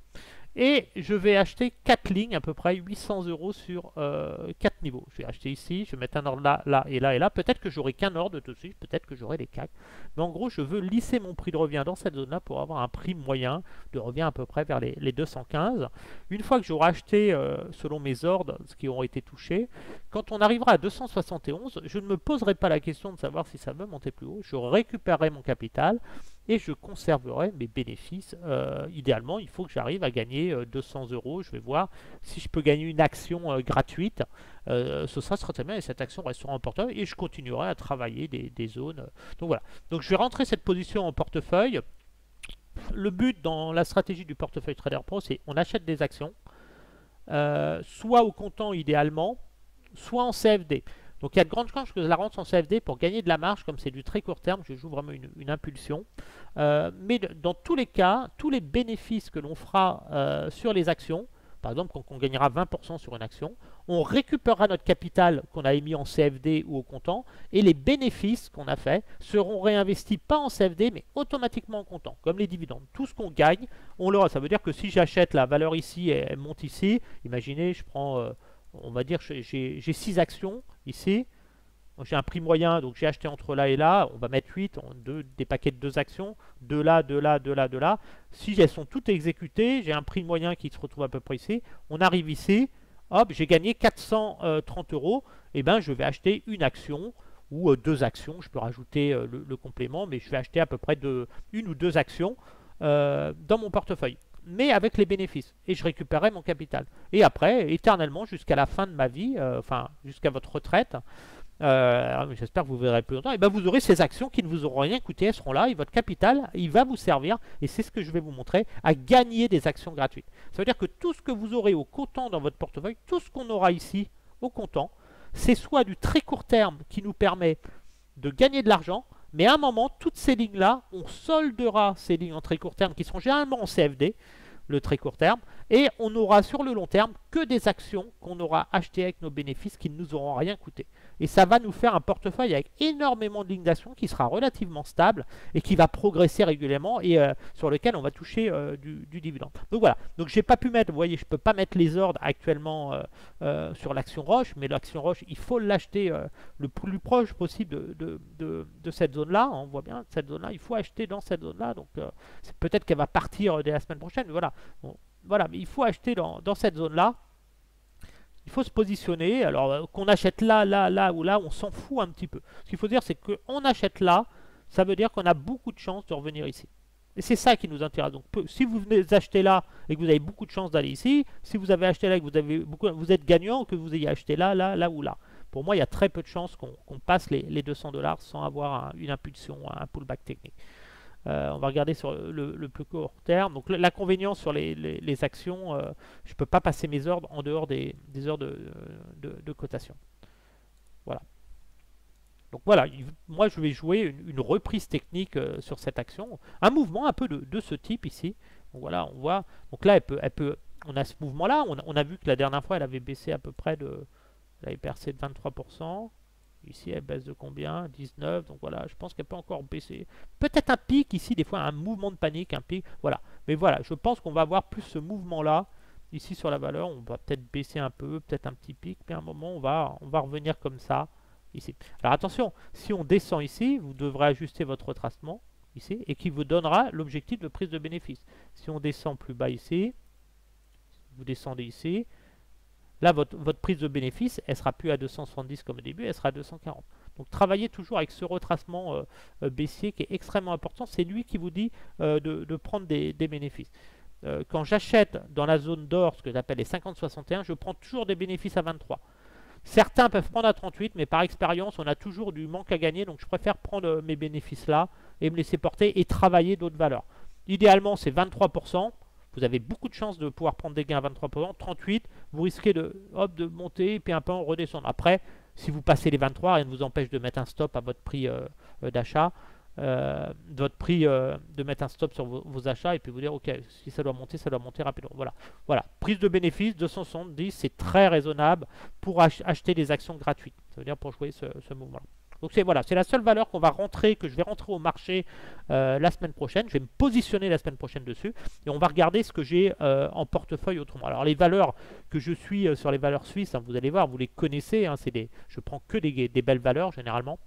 Et je vais acheter 4 lignes, à peu près 800 euros sur 4 niveaux. Je vais acheter ici, je vais mettre un ordre là, là et là et là. Peut-être que j'aurai qu'un ordre tout de suite, peut-être que j'aurai les 4. Mais en gros, je veux lisser mon prix de revient dans cette zone-là pour avoir un prix moyen de revient à peu près vers les 215. Une fois que j'aurai acheté, selon mes ordres, ce qui auront été touchés, quand on arrivera à 271, je ne me poserai pas la question de savoir si ça veut monter plus haut. Je récupérerai mon capital et je conserverai mes bénéfices. Idéalement, il faut que j'arrive à gagner 200 euros. Je vais voir si je peux gagner une action gratuite. Ce sera très bien et cette action restera en portefeuille et je continuerai à travailler des zones. Donc voilà. Donc je vais rentrer cette position en portefeuille. Le but dans la stratégie du portefeuille Trader Pro, c'est on achète des actions, soit au comptant idéalement, soit en CFD. Donc il y a de grandes chances que je la rentre en CFD pour gagner de la marge, comme c'est du très court terme, je joue vraiment une impulsion. Mais dans tous les cas, tous les bénéfices que l'on fera sur les actions par exemple quand on gagnera 20% sur une action, on récupérera notre capital qu'on a émis en CFD ou au comptant, et les bénéfices qu'on a fait seront réinvestis pas en CFD, mais automatiquement en comptant, comme les dividendes. Tout ce qu'on gagne, on l'aura. Ça veut dire que si j'achète la valeur ici et elle monte ici, imaginez, je prends, on va dire, j'ai 6 actions ici, j'ai un prix moyen, donc j'ai acheté entre là et là, on va mettre 8, des paquets de 2 actions, de là, de là, de là, de là. Si elles sont toutes exécutées, j'ai un prix moyen qui se retrouve à peu près ici, on arrive ici, hop, j'ai gagné 430 euros, et ben je vais acheter une action ou 2 actions, je peux rajouter le complément, mais je vais acheter à peu près une ou 2 actions dans mon portefeuille, mais avec les bénéfices, et je récupérerai mon capital. Et après, éternellement, jusqu'à la fin de ma vie, enfin jusqu'à votre retraite, j'espère que vous verrez plus longtemps, et ben vous aurez ces actions qui ne vous auront rien coûté, elles seront là, et votre capital, il va vous servir, et c'est ce que je vais vous montrer, à gagner des actions gratuites. Ça veut dire que tout ce que vous aurez au comptant dans votre portefeuille, tout ce qu'on aura ici au comptant, c'est soit du très court terme qui nous permet de gagner de l'argent, mais à un moment, toutes ces lignes-là, on soldera ces lignes en très court terme qui seront généralement en CFD, le très court terme, et on aura sur le long terme que des actions qu'on aura achetées avec nos bénéfices qui ne nous auront rien coûté. Et ça va nous faire un portefeuille avec énormément de lignes d'actions qui sera relativement stable et qui va progresser régulièrement et sur lequel on va toucher du dividende. Donc voilà, donc j'ai pas pu mettre, vous voyez, je peux pas mettre les ordres actuellement sur l'action Roche, mais l'action Roche, il faut l'acheter le plus proche possible de cette zone-là. On voit bien cette zone-là, il faut acheter dans cette zone-là. Donc peut-être qu'elle va partir dès la semaine prochaine, mais voilà. Bon, voilà, mais il faut acheter dans cette zone-là. Il faut se positionner. Alors qu'on achète là, là, là ou là, on s'en fout un petit peu. Ce qu'il faut dire, c'est qu'on achète là, ça veut dire qu'on a beaucoup de chances de revenir ici. Et c'est ça qui nous intéresse. Donc si vous venez acheter là et que vous avez beaucoup de chances d'aller ici, si vous avez acheté là et que vous êtes gagnant, que vous ayez acheté là, là, là ou là. Pour moi, il y a très peu de chances qu'on passe les 200 $ sans avoir une impulsion, un pullback technique. On va regarder sur le plus court terme. Donc l'inconvénient sur les actions, je ne peux pas passer mes ordres en dehors des heures de cotation. Voilà. Donc voilà, moi je vais jouer une reprise technique sur cette action. Un mouvement un peu de ce type ici. Donc voilà, on voit. Donc là, on a ce mouvement-là. On a vu que la dernière fois, elle avait baissé à peu près elle avait percé de 23%. Ici, elle baisse de combien? 19. Donc voilà, je pense qu'elle peut encore baisser. Peut-être un pic ici, des fois un mouvement de panique, un pic. Voilà. Mais voilà, je pense qu'on va avoir plus ce mouvement-là. Ici sur la valeur, on va peut-être baisser un peu, peut-être un petit pic. Mais à un moment, on va revenir comme ça. Ici. Alors attention, si on descend ici, vous devrez ajuster votre retracement ici et qui vous donnera l'objectif de prise de bénéfice. Si on descend plus bas ici, vous descendez ici. Là, votre prise de bénéfice, elle sera plus à 270 comme au début, elle sera à 240. Donc, travaillez toujours avec ce retracement baissier qui est extrêmement important. C'est lui qui vous dit de prendre des bénéfices. Quand j'achète dans la zone d'or, ce que j'appelle les 50-61, je prends toujours des bénéfices à 23. Certains peuvent prendre à 38, mais par expérience, on a toujours du manque à gagner. Donc, je préfère prendre mes bénéfices là et me laisser porter et travailler d'autres valeurs. Idéalement, c'est 23%. Vous avez beaucoup de chances de pouvoir prendre des gains à 23%. 38, vous risquez de monter et puis un peu en redescendre. Après, si vous passez les 23, rien ne vous empêche de mettre un stop à votre prix d'achat, de mettre un stop sur vos achats et puis vous dire, ok, si ça doit monter rapidement. Voilà. Prise de bénéfice, 270, c'est très raisonnable pour acheter des actions gratuites. Ça veut dire pour jouer ce mouvement-là. Donc c'est la seule valeur que je vais rentrer au marché la semaine prochaine. Je vais me positionner la semaine prochaine dessus et on va regarder ce que j'ai en portefeuille autrement. Alors les valeurs que je suis sur les valeurs suisses, hein, vous allez voir, vous les connaissez. Hein, je prends que des belles valeurs généralement.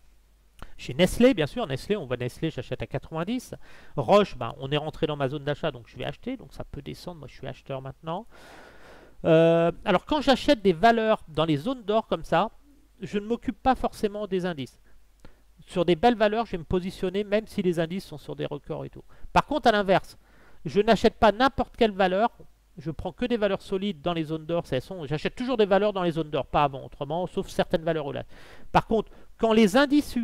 Chez Nestlé, bien sûr, on voit Nestlé, j'achète à 90. Roche, on est rentré dans ma zone d'achat, donc je vais acheter. Donc ça peut descendre, moi je suis acheteur maintenant. Alors quand j'achète des valeurs dans les zones d'or comme ça, je ne m'occupe pas forcément des indices. Sur des belles valeurs, je vais me positionner même si les indices sont sur des records et tout. Par contre, à l'inverse, je n'achète pas n'importe quelle valeur. Je prends que des valeurs solides dans les zones d'or. J'achète toujours des valeurs dans les zones d'or, pas avant, autrement, sauf certaines valeurs là. Par contre, Quand les indices,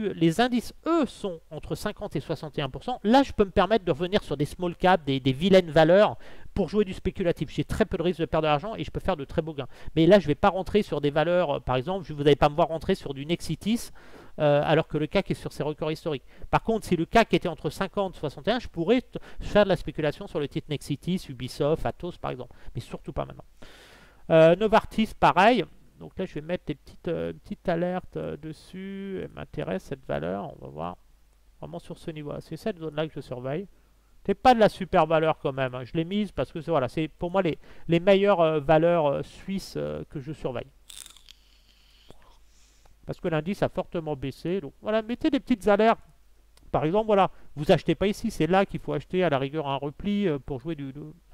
eux, sont entre 50 et 61%, là, je peux me permettre de revenir sur des small caps, des vilaines valeurs pour jouer du spéculatif. J'ai très peu de risque de perdre de l'argent et je peux faire de très beaux gains. Mais là, je ne vais pas rentrer sur des valeurs, par exemple, vous n'allez pas me voir rentrer sur du Nexitis alors que le CAC est sur ses records historiques. Par contre, si le CAC était entre 50 et 61, je pourrais faire de la spéculation sur le titre Nexitis, Ubisoft, Atos, par exemple. Mais surtout pas maintenant. Novartis, pareil. Donc là, je vais mettre des petites alertes dessus. Elle m'intéresse, cette valeur. On va voir vraiment sur ce niveau-là. C'est cette zone-là que je surveille. C'est pas de la super valeur quand même. Hein. Je l'ai mise parce que voilà, c'est pour moi les meilleures valeurs suisses que je surveille. Parce que l'indice a fortement baissé. Donc voilà, mettez des petites alertes. Par exemple, voilà, vous achetez pas ici. C'est là qu'il faut acheter à la rigueur un repli pour jouer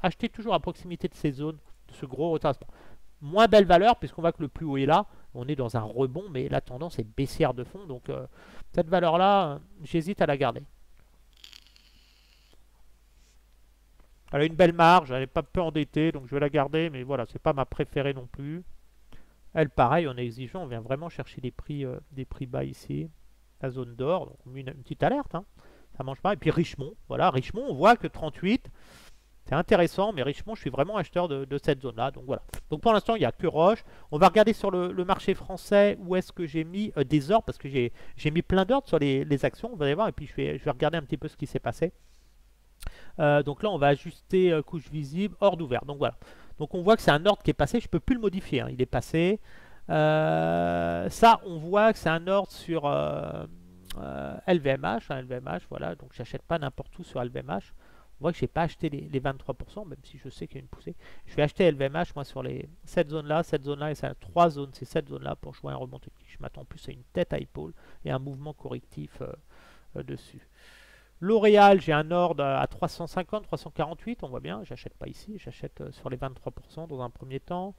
achetez toujours à proximité de ces zones, de ce gros retracement. Moins belle valeur puisqu'on voit que le plus haut est là. On est dans un rebond, mais la tendance est baissière de fond. Donc cette valeur-là, j'hésite à la garder. Elle a une belle marge, elle n'est pas peu endettée, donc je vais la garder, mais voilà, c'est pas ma préférée non plus. Elle, pareil, on est exigeant, on vient vraiment chercher des prix bas ici. La zone d'or, donc on met une petite alerte, hein. Ça mange pas. Et puis Richemont, voilà, Richemont, on voit que 38. C'est intéressant, mais Richemont, je suis vraiment acheteur de cette zone-là. Donc voilà. Donc pour l'instant, il n'y a que Roche. On va regarder sur le marché français où est-ce que j'ai mis des ordres, parce que j'ai mis plein d'ordres sur les actions, vous allez voir. Et puis je vais regarder un petit peu ce qui s'est passé. Donc là, on va ajuster couche visible, ordre ouvert. Donc voilà. Donc on voit que c'est un ordre qui est passé. Je ne peux plus le modifier. Hein. Il est passé. Ça, on voit que c'est un ordre sur LVMH. Hein, LVMH, voilà. Donc j'achète pas n'importe où sur LVMH. On voit que je n'ai pas acheté les 23%, même si je sais qu'il y a une poussée. Je vais acheter LVMH, moi, sur cette zone-là et ça a 3 zones. C'est cette zone-là pour jouer un rebond technique. Je m'attends plus à une tête à épaule et un mouvement correctif dessus. L'Oréal, j'ai un ordre à 350, 348, on voit bien. J'achète pas ici, j'achète sur les 23% dans un premier temps.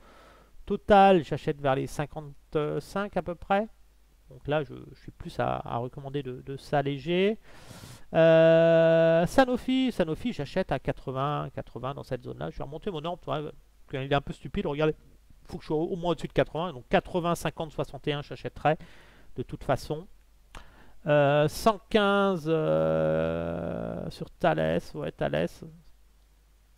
Total, j'achète vers les 55 à peu près. Donc là, je suis plus à recommander de s'alléger. Sanofi, j'achète à 80 dans cette zone-là. Je vais remonter mon ordre. Il est un peu stupide, regardez. Il faut que je sois au moins au-dessus de 80. Donc 80, 50, 61, j'achèterai de toute façon. 115 sur Thales. Ouais, Thales.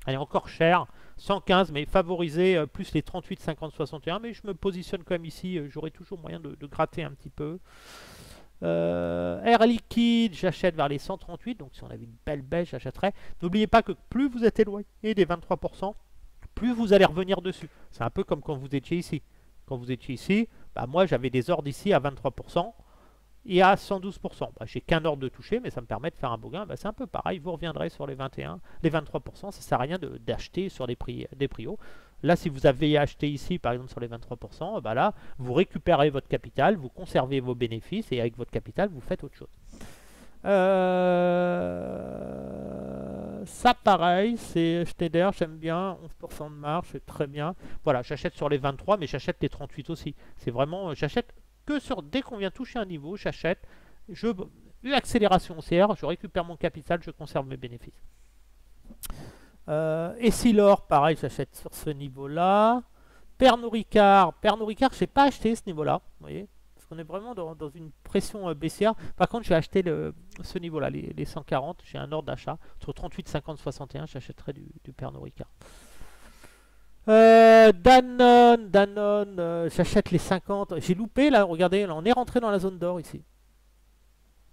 Elle est encore chère. 115, mais favorisé plus les 38, 50, 61. Mais je me positionne quand même ici. J'aurai toujours moyen de gratter un petit peu. Air Liquide, j'achète vers les 138. Donc si on avait une belle baisse, j'achèterais. N'oubliez pas que plus vous êtes éloigné des 23%, plus vous allez revenir dessus. C'est un peu comme quand vous étiez ici. Quand vous étiez ici, bah moi j'avais des ordres ici à 23%. Et à 112%. Bah, j'ai qu'un ordre de toucher, mais ça me permet de faire un beau gain. Bah, c'est un peu pareil, vous reviendrez sur les 21, les 23%. Ça ne sert à rien d'acheter sur des prix hauts. Là, si vous avez acheté ici, par exemple, sur les 23%, bah là, vous récupérez votre capital, vous conservez vos bénéfices, et avec votre capital, vous faites autre chose. Ça, pareil, c'est Schneider, j'aime bien, 11% de marge, c'est très bien. Voilà, j'achète sur les 23, mais j'achète les 38 aussi. C'est vraiment, j'achète que sur, dès qu'on vient toucher un niveau, j'achète, une accélération haussière, je récupère mon capital, je conserve mes bénéfices. Et si l'or, pareil, j'achète sur ce niveau-là. Pernod Ricard, je n'ai pas acheté ce niveau-là, vous voyez, parce qu'on est vraiment dans une pression baissière. Par contre, je vais acheter ce niveau-là, les 140, j'ai un ordre d'achat. Sur 38, 50, 61, j'achèterai du Pernod Ricard. Danone, j'achète les 50. J'ai loupé là, regardez, là, on est rentré dans la zone d'or ici.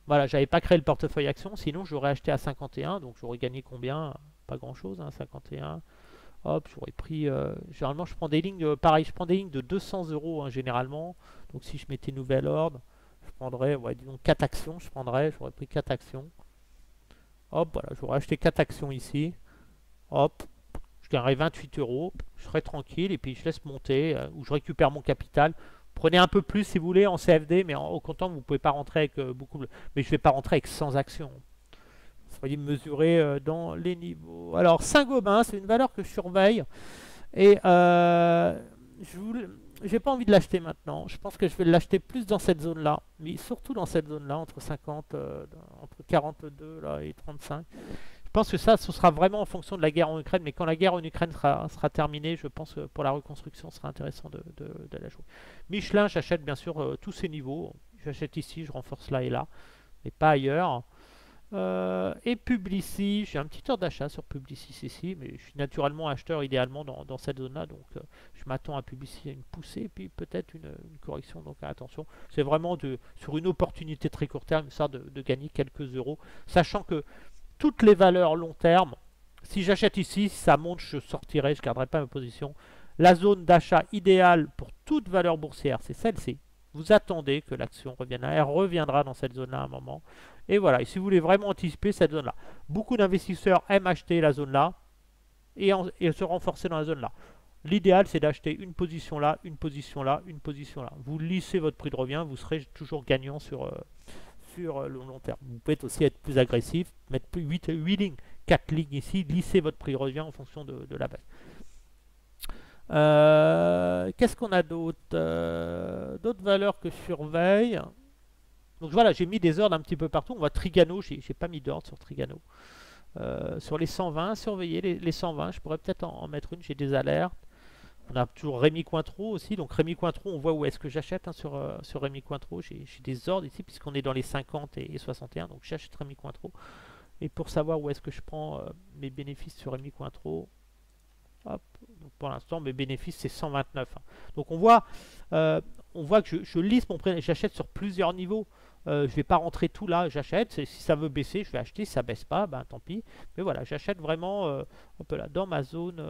Voilà, j'avais pas créé le portefeuille action, sinon j'aurais acheté à 51, donc j'aurais gagné combien? Pas grand chose, hein, 51. Hop, j'aurais pris. Généralement, je prends des lignes, pareil, je prends des lignes de 200 euros hein, généralement. Donc si je mettais nouvel ordre, je prendrais, ouais, disons 4 actions, j'aurais pris 4 actions. Hop, voilà, j'aurais acheté 4 actions ici. Hop. Je gagnerai 28 euros, je serai tranquille et puis je laisse monter ou je récupère mon capital. Prenez un peu plus si vous voulez en CFD, mais au comptant vous ne pouvez pas rentrer avec beaucoup. Mais je ne vais pas rentrer avec 100 actions. Soyez mesurés dans les niveaux. Alors Saint-Gobain, c'est une valeur que je surveille et j'ai pas envie de l'acheter maintenant. Je pense que je vais l'acheter plus dans cette zone-là, mais surtout dans cette zone-là entre 50, entre 42 là, et 35. Je pense que ça, ce sera vraiment en fonction de la guerre en Ukraine, mais quand la guerre en Ukraine sera terminée, je pense que pour la reconstruction, ce sera intéressant de la jouer. Michelin, j'achète bien sûr tous ces niveaux. j'achète ici, je renforce là et là, mais pas ailleurs. Et Publicis, j'ai un petit ordre d'achat sur Publicis ici, mais je suis naturellement acheteur idéalement dans cette zone-là, donc je m'attends à Publicis à une poussée, et puis peut-être une correction, donc attention. C'est vraiment sur une opportunité très court terme, histoire de gagner quelques euros, sachant que toutes les valeurs long terme, si j'achète ici, si ça monte, je sortirai, je ne garderai pas ma position. La zone d'achat idéale pour toute valeur boursière, c'est celle-ci. Vous attendez que l'action revienne là, elle reviendra dans cette zone-là à un moment. Et voilà, et si vous voulez vraiment anticiper cette zone-là, beaucoup d'investisseurs aiment acheter la zone-là et se renforcer dans la zone-là. L'idéal, c'est d'acheter une position là, une position là, une position là. Vous lissez votre prix de revient, vous serez toujours gagnant sur le long terme. Vous pouvez aussi être plus agressif, mettre 8 lignes, 4 lignes ici, lisser votre prix de revient en fonction de la baisse. Qu'est-ce qu'on a d'autre? D'autres valeurs que je surveille. Donc voilà, j'ai mis des ordres un petit peu partout. On voit Trigano, j'ai pas mis d'ordre sur Trigano. Sur les 120, surveillez les 120. Je pourrais peut-être en mettre une, j'ai des alertes. On a toujours Rémi Cointreau aussi. Donc Rémi Cointreau, on voit où est-ce que j'achète sur Rémi Cointreau. J'ai des ordres ici puisqu'on est dans les 50 et 61. Donc j'achète Rémi Cointreau. Et pour savoir où est-ce que je prends mes bénéfices sur Rémi Cointreau, hop, donc pour l'instant mes bénéfices c'est 129. Donc on voit que je lisse mon prix, j'achète sur plusieurs niveaux. Je ne vais pas rentrer tout là, j'achète. Si ça veut baisser, je vais acheter. Si ça baisse pas, ben tant pis. Mais voilà, j'achète vraiment un peu là dans ma zone.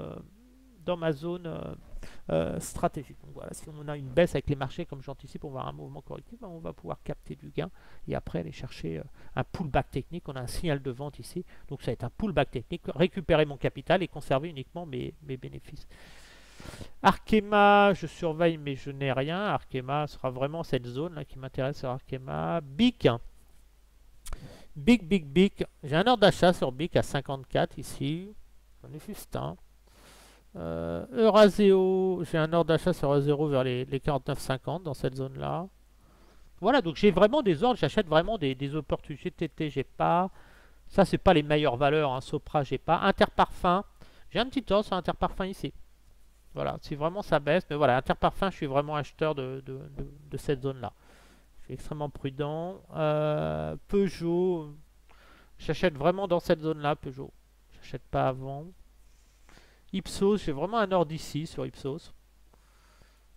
Stratégique. Donc voilà, si on a une baisse avec les marchés, comme j'anticipe, on va avoir un mouvement correctif, ben on va pouvoir capter du gain et après aller chercher un pullback technique. On a un signal de vente ici, donc ça va être un pullback technique, récupérer mon capital et conserver uniquement mes bénéfices. Arkema, je surveille mais je n'ai rien. Arkema sera vraiment cette zone là qui m'intéresse sur Arkema. BIC. BIC. J'ai un ordre d'achat sur BIC à 54 ici. J'en ai juste un. Euraseo, j'ai un ordre d'achat sur Euraseo vers les 49,50 dans cette zone là. Voilà, donc j'ai vraiment des ordres, j'achète vraiment des opportunités. TT, j'ai pas. Ça, c'est pas les meilleures valeurs. Hein. Sopra, j'ai pas. Interparfum, j'ai un petit ordre sur Interparfum ici. Voilà, si vraiment ça baisse, mais voilà, Interparfum, je suis vraiment acheteur de cette zone là. Je suis extrêmement prudent. Peugeot, j'achète vraiment dans cette zone là, Peugeot. J'achète pas avant. Ipsos, j'ai vraiment un ordre ici sur Ipsos.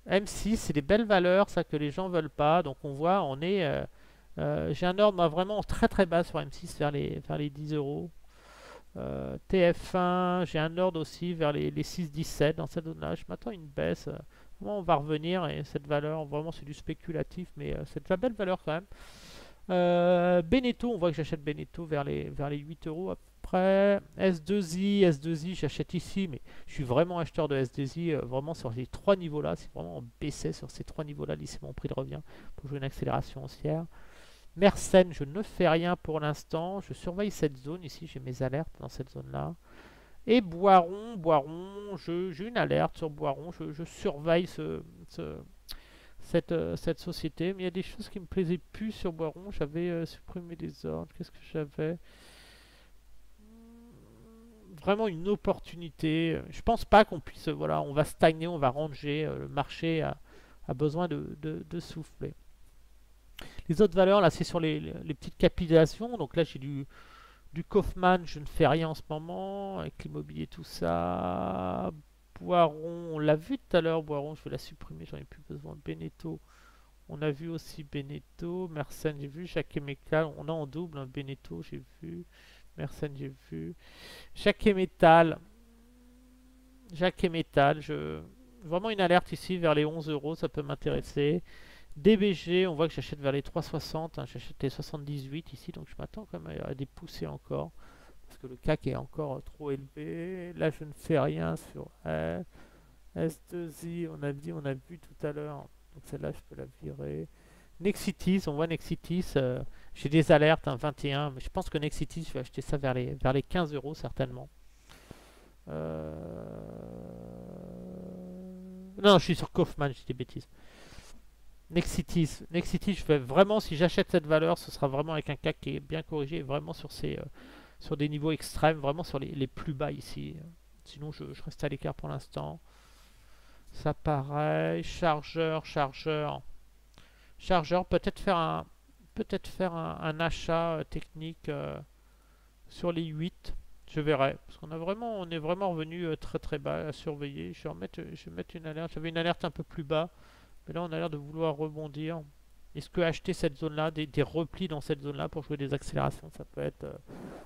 M6, c'est des belles valeurs, ça que les gens veulent pas. Donc on voit, j'ai un ordre vraiment très très bas sur M6 vers les 10 euros. TF1, j'ai un ordre aussi vers les 6,17 dans cette zone-là. Je m'attends à une baisse. On va revenir et cette valeur, vraiment c'est du spéculatif, mais c'est de la belle valeur quand même. Beneteau, on voit que j'achète Beneteau vers les 8 euros. Après, S2I, j'achète ici, mais je suis vraiment acheteur de S2I, vraiment sur ces trois niveaux-là. C'est vraiment en baissait sur ces trois niveaux-là, lisser mon prix de revient pour jouer une accélération haussière. Mersenne, je ne fais rien pour l'instant. Je surveille cette zone ici, j'ai mes alertes dans cette zone-là. Et Boiron, j'ai une alerte sur Boiron. Je surveille cette société. Mais il y a des choses qui me plaisaient plus sur Boiron. J'avais supprimé des ordres. Qu'est-ce que j'avais? Vraiment une opportunité. Je pense pas qu'on puisse. Voilà, on va stagner, on va ranger. Le marché a besoin de souffler. Les autres valeurs, là, c'est sur les petites capitalisations. Donc là, j'ai du Kaufmann, je ne fais rien en ce moment. Avec l'immobilier, tout ça. Boiron, on l'a vu tout à l'heure. Boiron, je vais la supprimer, j'en ai plus besoin. Beneteau, on a vu aussi Beneteau. Mersenne, j'ai vu. Jacques Métal, on a en double. Hein, Beneteau, j'ai vu. Mersenne, j'ai vu. Jacques Métal, vraiment une alerte ici vers les 11 euros, ça peut m'intéresser. DBG, on voit que j'achète vers les 3,60, hein, j'achète les 78 ici, donc je m'attends quand même à des poussées encore, parce que le CAC est encore trop élevé. Là, je ne fais rien sur S2I, on a vu tout à l'heure, donc celle-là, je peux la virer. Nexitis, on voit Nexitis, j'ai des alertes, 21, mais je pense que Nexitis, je vais acheter ça vers les 15 euros certainement. Non, je suis sur Kaufmann, j'ai des bêtises. Nexitis, je vais vraiment, si j'achète cette valeur, ce sera vraiment avec un CAC qui est bien corrigé, vraiment sur des niveaux extrêmes, vraiment sur les plus bas ici. Sinon, je reste à l'écart pour l'instant. Ça pareil, chargeur. Chargeur, peut-être faire un achat technique sur les 8. Je verrai. Parce on est vraiment revenu très très bas à surveiller. Je vais mettre une alerte. J'avais une alerte un peu plus bas. Mais là, on a l'air de vouloir rebondir. Est-ce que acheter cette zone-là, des replis dans cette zone-là pour jouer des accélérations, ça peut être...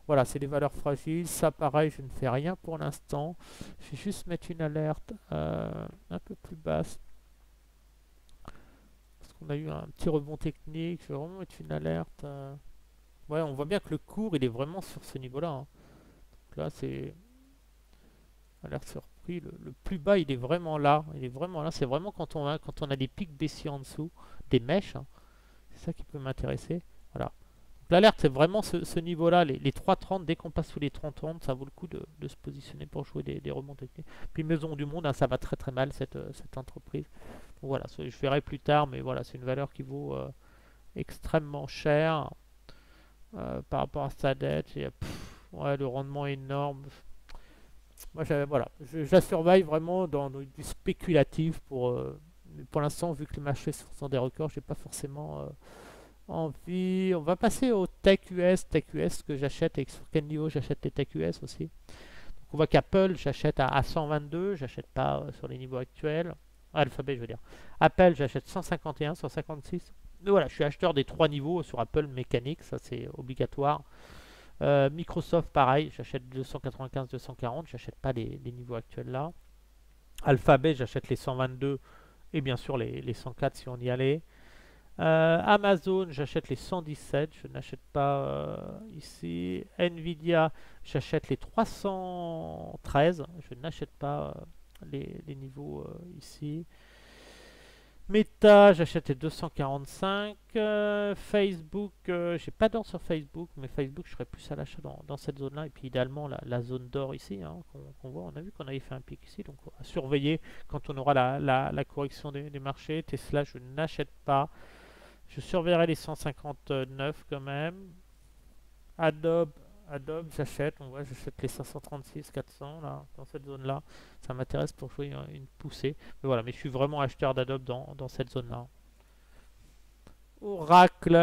voilà, c'est des valeurs fragiles. Ça, pareil, je ne fais rien pour l'instant. Je vais juste mettre une alerte un peu plus basse. Parce qu'on a eu un petit rebond technique. Je vais vraiment mettre une alerte. Ouais, on voit bien que le cours, il est vraiment sur ce niveau-là, hein. Donc là, c'est... alerte surpris. Le plus bas, il est vraiment là. Il est vraiment là. C'est vraiment quand on a des pics baissiers en dessous, des mèches, hein. C'est ça qui peut m'intéresser. Voilà. L'alerte, c'est vraiment ce niveau-là, les 3,30. Dès qu'on passe sous les 30 ça vaut le coup de se positionner pour jouer des rebonds techniques. Puis Maison du Monde, hein, ça va très très mal cette entreprise. Donc voilà, je verrai plus tard, mais voilà, c'est une valeur qui vaut extrêmement cher par rapport à sa dette. Ouais, le rendement est énorme. Moi, voilà, je la surveille vraiment dans du spéculatif pour l'instant, vu que les marchés sont des records, j'ai pas forcément envie. On va passer au Tech US. Tech US que j'achète et sur quel niveau j'achète les Tech US aussi. Donc on voit qu'Apple, j'achète à 122, j'achète pas sur les niveaux actuels. Alphabet, je veux dire. Apple, j'achète 151, 156. Mais voilà, je suis acheteur des trois niveaux sur Apple mécanique, ça c'est obligatoire. Microsoft, pareil, j'achète 295, 240, j'achète pas les niveaux actuels là. Alphabet, j'achète les 122 et bien sûr les 104 si on y allait. Amazon, j'achète les 117, je n'achète pas ici. Nvidia, j'achète les 313, je n'achète pas les niveaux ici. Meta, j'achète les 245. Facebook, j'ai pas d'or sur Facebook, mais Facebook, je serais plus à l'achat dans cette zone-là. Et puis idéalement, la zone d'or ici, hein, qu'on voit. On a vu qu'on avait fait un pic ici, donc à surveiller quand on aura la correction des marchés. Tesla, je n'achète pas. Je surveillerai les 159 quand même. Adobe, j'achète. On voit, j'achète les 536, 400 là, dans cette zone-là. Ça m'intéresse pour jouer une poussée. Mais voilà, mais je suis vraiment acheteur d'Adobe dans cette zone-là. Oracle,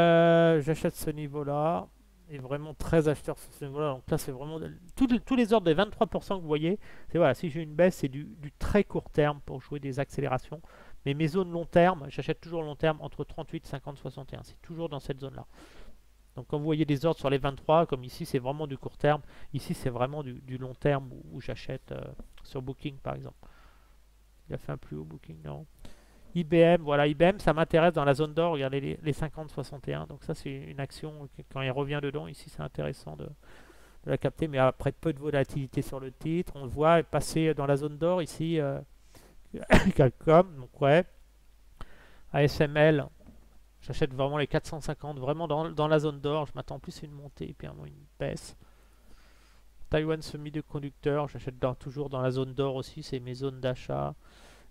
j'achète ce niveau-là. Et vraiment très acheteur sur ce niveau-là. Donc là, c'est vraiment tous les ordres des 23% que vous voyez. C'est voilà, si j'ai une baisse, c'est du très court terme pour jouer des accélérations. Mais mes zones long terme, j'achète toujours long terme entre 38, 50, 61. C'est toujours dans cette zone-là. Donc quand vous voyez des ordres sur les 23, comme ici, c'est vraiment du court terme. Ici, c'est vraiment du long terme où j'achète sur Booking, par exemple. Il a fait un plus haut Booking, non. IBM, voilà, IBM, ça m'intéresse dans la zone d'or. Regardez les 50-61. Donc ça, c'est une action, quand il revient dedans, ici, c'est intéressant de la capter. Mais après, peu de volatilité sur le titre. On le voit passer dans la zone d'or, ici, Qualcomm, donc ouais. ASML, j'achète vraiment les 450, vraiment dans la zone d'or. Je m'attends plus à une montée et puis à une baisse. Taiwan Semiconductor, j'achète toujours dans la zone d'or aussi, c'est mes zones d'achat.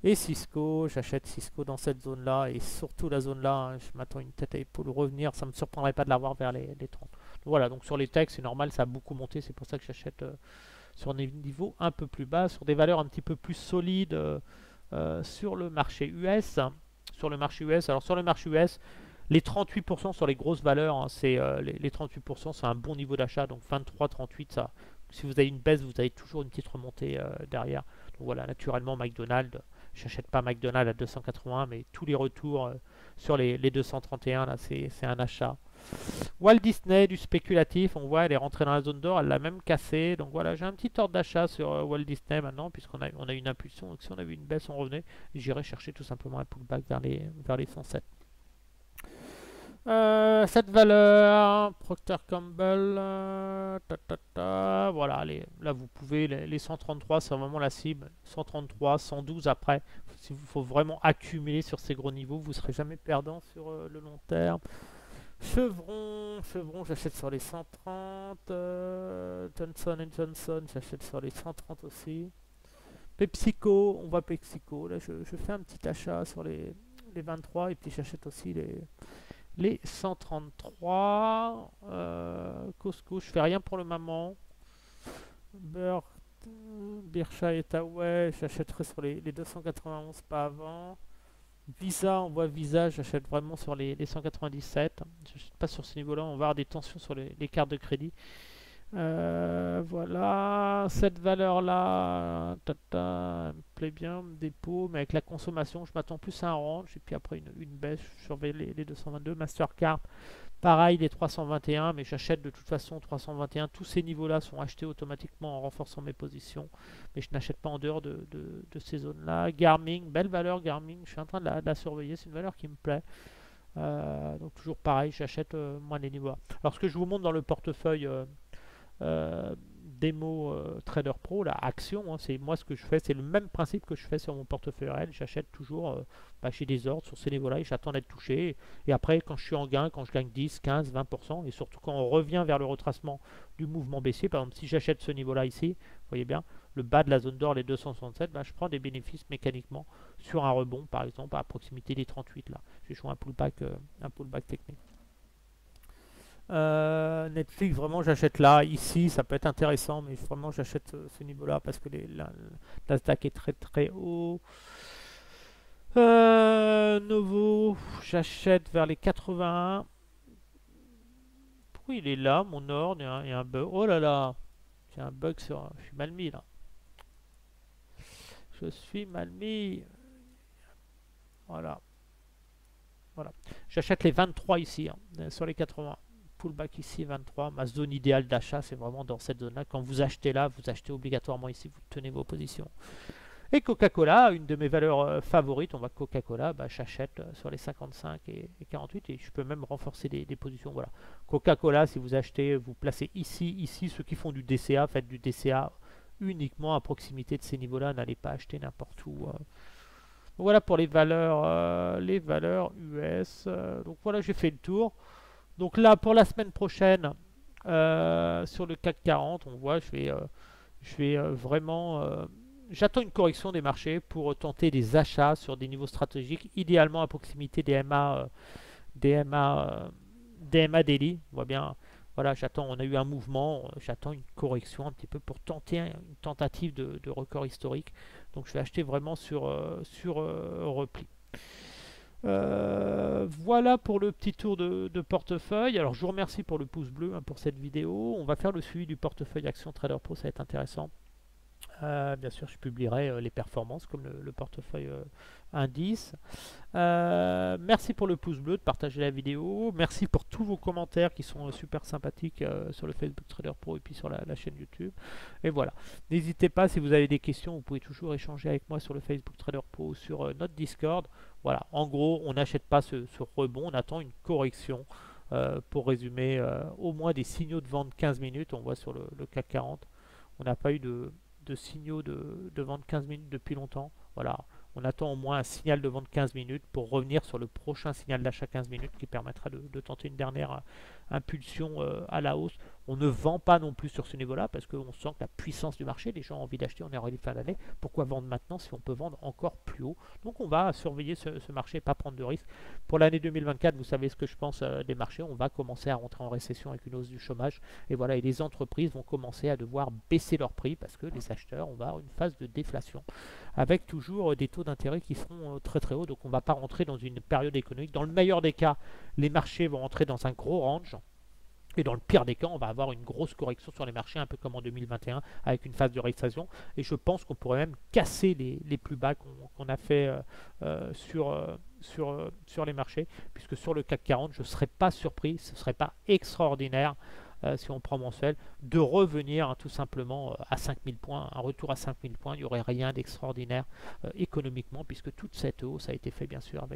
Et Cisco, j'achète Cisco dans cette zone-là et surtout la zone-là, hein, je m'attends une tête à épaule revenir, ça ne me surprendrait pas de l'avoir vers les 30. Donc voilà, donc sur les techs, c'est normal, ça a beaucoup monté, c'est pour ça que j'achète sur des niveaux un peu plus bas, sur des valeurs un petit peu plus solides sur le marché US. Alors sur le marché US, les 38% sur les grosses valeurs, hein, les 38%, c'est un bon niveau d'achat, donc 23-38, ça. Si vous avez une baisse, vous avez toujours une petite remontée derrière. Donc voilà, naturellement, McDonald's, j'achète pas McDonald's à 281, mais tous les retours sur les 231, là, c'est un achat. Walt Disney, du spéculatif, on voit, elle est rentrée dans la zone d'or, elle l'a même cassé. Donc voilà, j'ai un petit ordre d'achat sur Walt Disney maintenant, puisqu'on a une impulsion. Donc si on avait une baisse, on revenait. J'irai chercher tout simplement un pullback vers les 107. Cette valeur, Procter Campbell, voilà, là vous pouvez, les 133, c'est vraiment la cible. 133, 112 après. Il faut vraiment accumuler sur ces gros niveaux, vous ne serez jamais perdant sur le long terme. Chevron, j'achète sur les 130. Johnson Johnson, j'achète sur les 130 aussi. PepsiCo, on voit PepsiCo. Là, je fais un petit achat sur les 23 et puis j'achète aussi les 133. Costco, je fais rien pour le moment. Berkshire Hathaway, j'achèterai sur les 291, pas avant. Visa, on voit Visa, j'achète vraiment sur les 197. J'achète pas sur ce niveau-là, on va avoir des tensions sur les cartes de crédit. Voilà, cette valeur-là, elle me plaît bien, dépôt, mais avec la consommation, je m'attends plus à un range, et puis après une baisse, je surveille les 222. Mastercard, pareil, les 321, mais j'achète de toute façon 321. Tous ces niveaux-là sont achetés automatiquement en renforçant mes positions, mais je n'achète pas en dehors de ces zones-là. Garmin, belle valeur Garmin, je suis en train de la surveiller, c'est une valeur qui me plaît. Donc toujours pareil, j'achète moins les niveaux-là. Alors ce que je vous montre dans le portefeuille démo Trader Pro, la action, hein, c'est moi ce que je fais, c'est le même principe que je fais sur mon portefeuille réel. J'achète toujours, j'ai des ordres sur ces niveaux-là et j'attends d'être touché. Et après, quand je suis en gain, quand je gagne 10, 15, 20%, et surtout quand on revient vers le retracement du mouvement baissier, par exemple, si j'achète ce niveau-là ici, vous voyez bien, le bas de la zone d'or, les 267, je prends des bénéfices mécaniquement sur un rebond, par exemple, à proximité des 38 là. J'ai joué un pullback technique. Netflix, vraiment, j'achète là, ici, ça peut être intéressant, mais vraiment, j'achète ce niveau-là parce que la stack est très très haut. Novo, j'achète vers les 81. Pourquoi il est là, mon ordre? Il y a un bug. Oh là là, j'ai un bug sur. Je suis mal mis là. Je suis mal mis. Voilà. Voilà. J'achète les 23 ici, hein, sur les 80. Pullback ici, 23. Ma zone idéale d'achat, c'est vraiment dans cette zone-là. Quand vous achetez là, vous achetez obligatoirement ici, vous tenez vos positions. Et Coca-Cola, une de mes valeurs favorites, on voit Coca-Cola, j'achète sur les 55 et 48 et je peux même renforcer des positions. Voilà. Coca-Cola, si vous achetez, vous placez ici, ceux qui font du DCA, faites du DCA uniquement à proximité de ces niveaux-là, n'allez pas acheter n'importe où. Voilà pour les valeurs US. Donc voilà, j'ai fait le tour. Donc là, pour la semaine prochaine, sur le CAC 40, on voit, je vais vraiment... j'attends une correction des marchés pour tenter des achats sur des niveaux stratégiques, idéalement à proximité des MA, daily. On voit bien, voilà, on a eu un mouvement, j'attends une correction un petit peu pour tenter une tentative de record historique. Donc je vais acheter vraiment sur repli. Voilà pour le petit tour de portefeuille. Alors je vous remercie pour le pouce bleu, hein, pour cette vidéo. On va faire le suivi du portefeuille Action Trader Pro, ça va être intéressant. Bien sûr, je publierai les performances comme le portefeuille indice. Merci pour le pouce bleu, de partager la vidéo. Merci pour tous vos commentaires qui sont super sympathiques sur le Facebook Trader Pro et puis sur la chaîne YouTube. Et voilà. N'hésitez pas, si vous avez des questions, vous pouvez toujours échanger avec moi sur le Facebook Trader Pro ou sur notre Discord. Voilà. En gros, on n'achète pas ce rebond, on attend une correction. Pour résumer, au moins des signaux de vente 15 minutes. On voit sur le CAC 40, on n'a pas eu de signaux de vente 15 minutes depuis longtemps. Voilà, on attend au moins un signal de vente 15 minutes pour revenir sur le prochain signal d'achat 15 minutes qui permettra de tenter une dernière impulsion à la hausse. On ne vend pas non plus sur ce niveau-là parce qu'on sent que la puissance du marché, les gens ont envie d'acheter, on est en fin d'année. Pourquoi vendre maintenant si on peut vendre encore plus haut? Donc on va surveiller ce marché, pas prendre de risques. Pour l'année 2024, vous savez ce que je pense des marchés. On va commencer à rentrer en récession avec une hausse du chômage. Et voilà, et les entreprises vont commencer à devoir baisser leurs prix parce que les acheteurs, on va avoir une phase de déflation avec toujours des taux d'intérêt qui seront très très hauts. Donc on ne va pas rentrer dans une période économique. Dans le meilleur des cas, les marchés vont rentrer dans un gros range. Et dans le pire des cas, on va avoir une grosse correction sur les marchés, un peu comme en 2021, avec une phase de récession. Et je pense qu'on pourrait même casser les plus bas qu'on a fait sur les marchés, puisque sur le CAC 40, je ne serais pas surpris, ce ne serait pas extraordinaire, si on prend mensuel, de revenir tout simplement à 5000 points, un retour à 5000 points. Il n'y aurait rien d'extraordinaire économiquement, puisque toute cette hausse a été faite bien sûr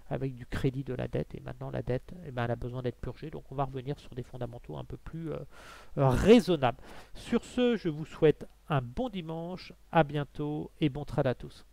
avec du crédit de la dette, et maintenant la dette, elle a besoin d'être purgée, donc on va revenir sur des fondamentaux un peu plus raisonnables. Sur ce, je vous souhaite un bon dimanche, à bientôt et bon trade à tous.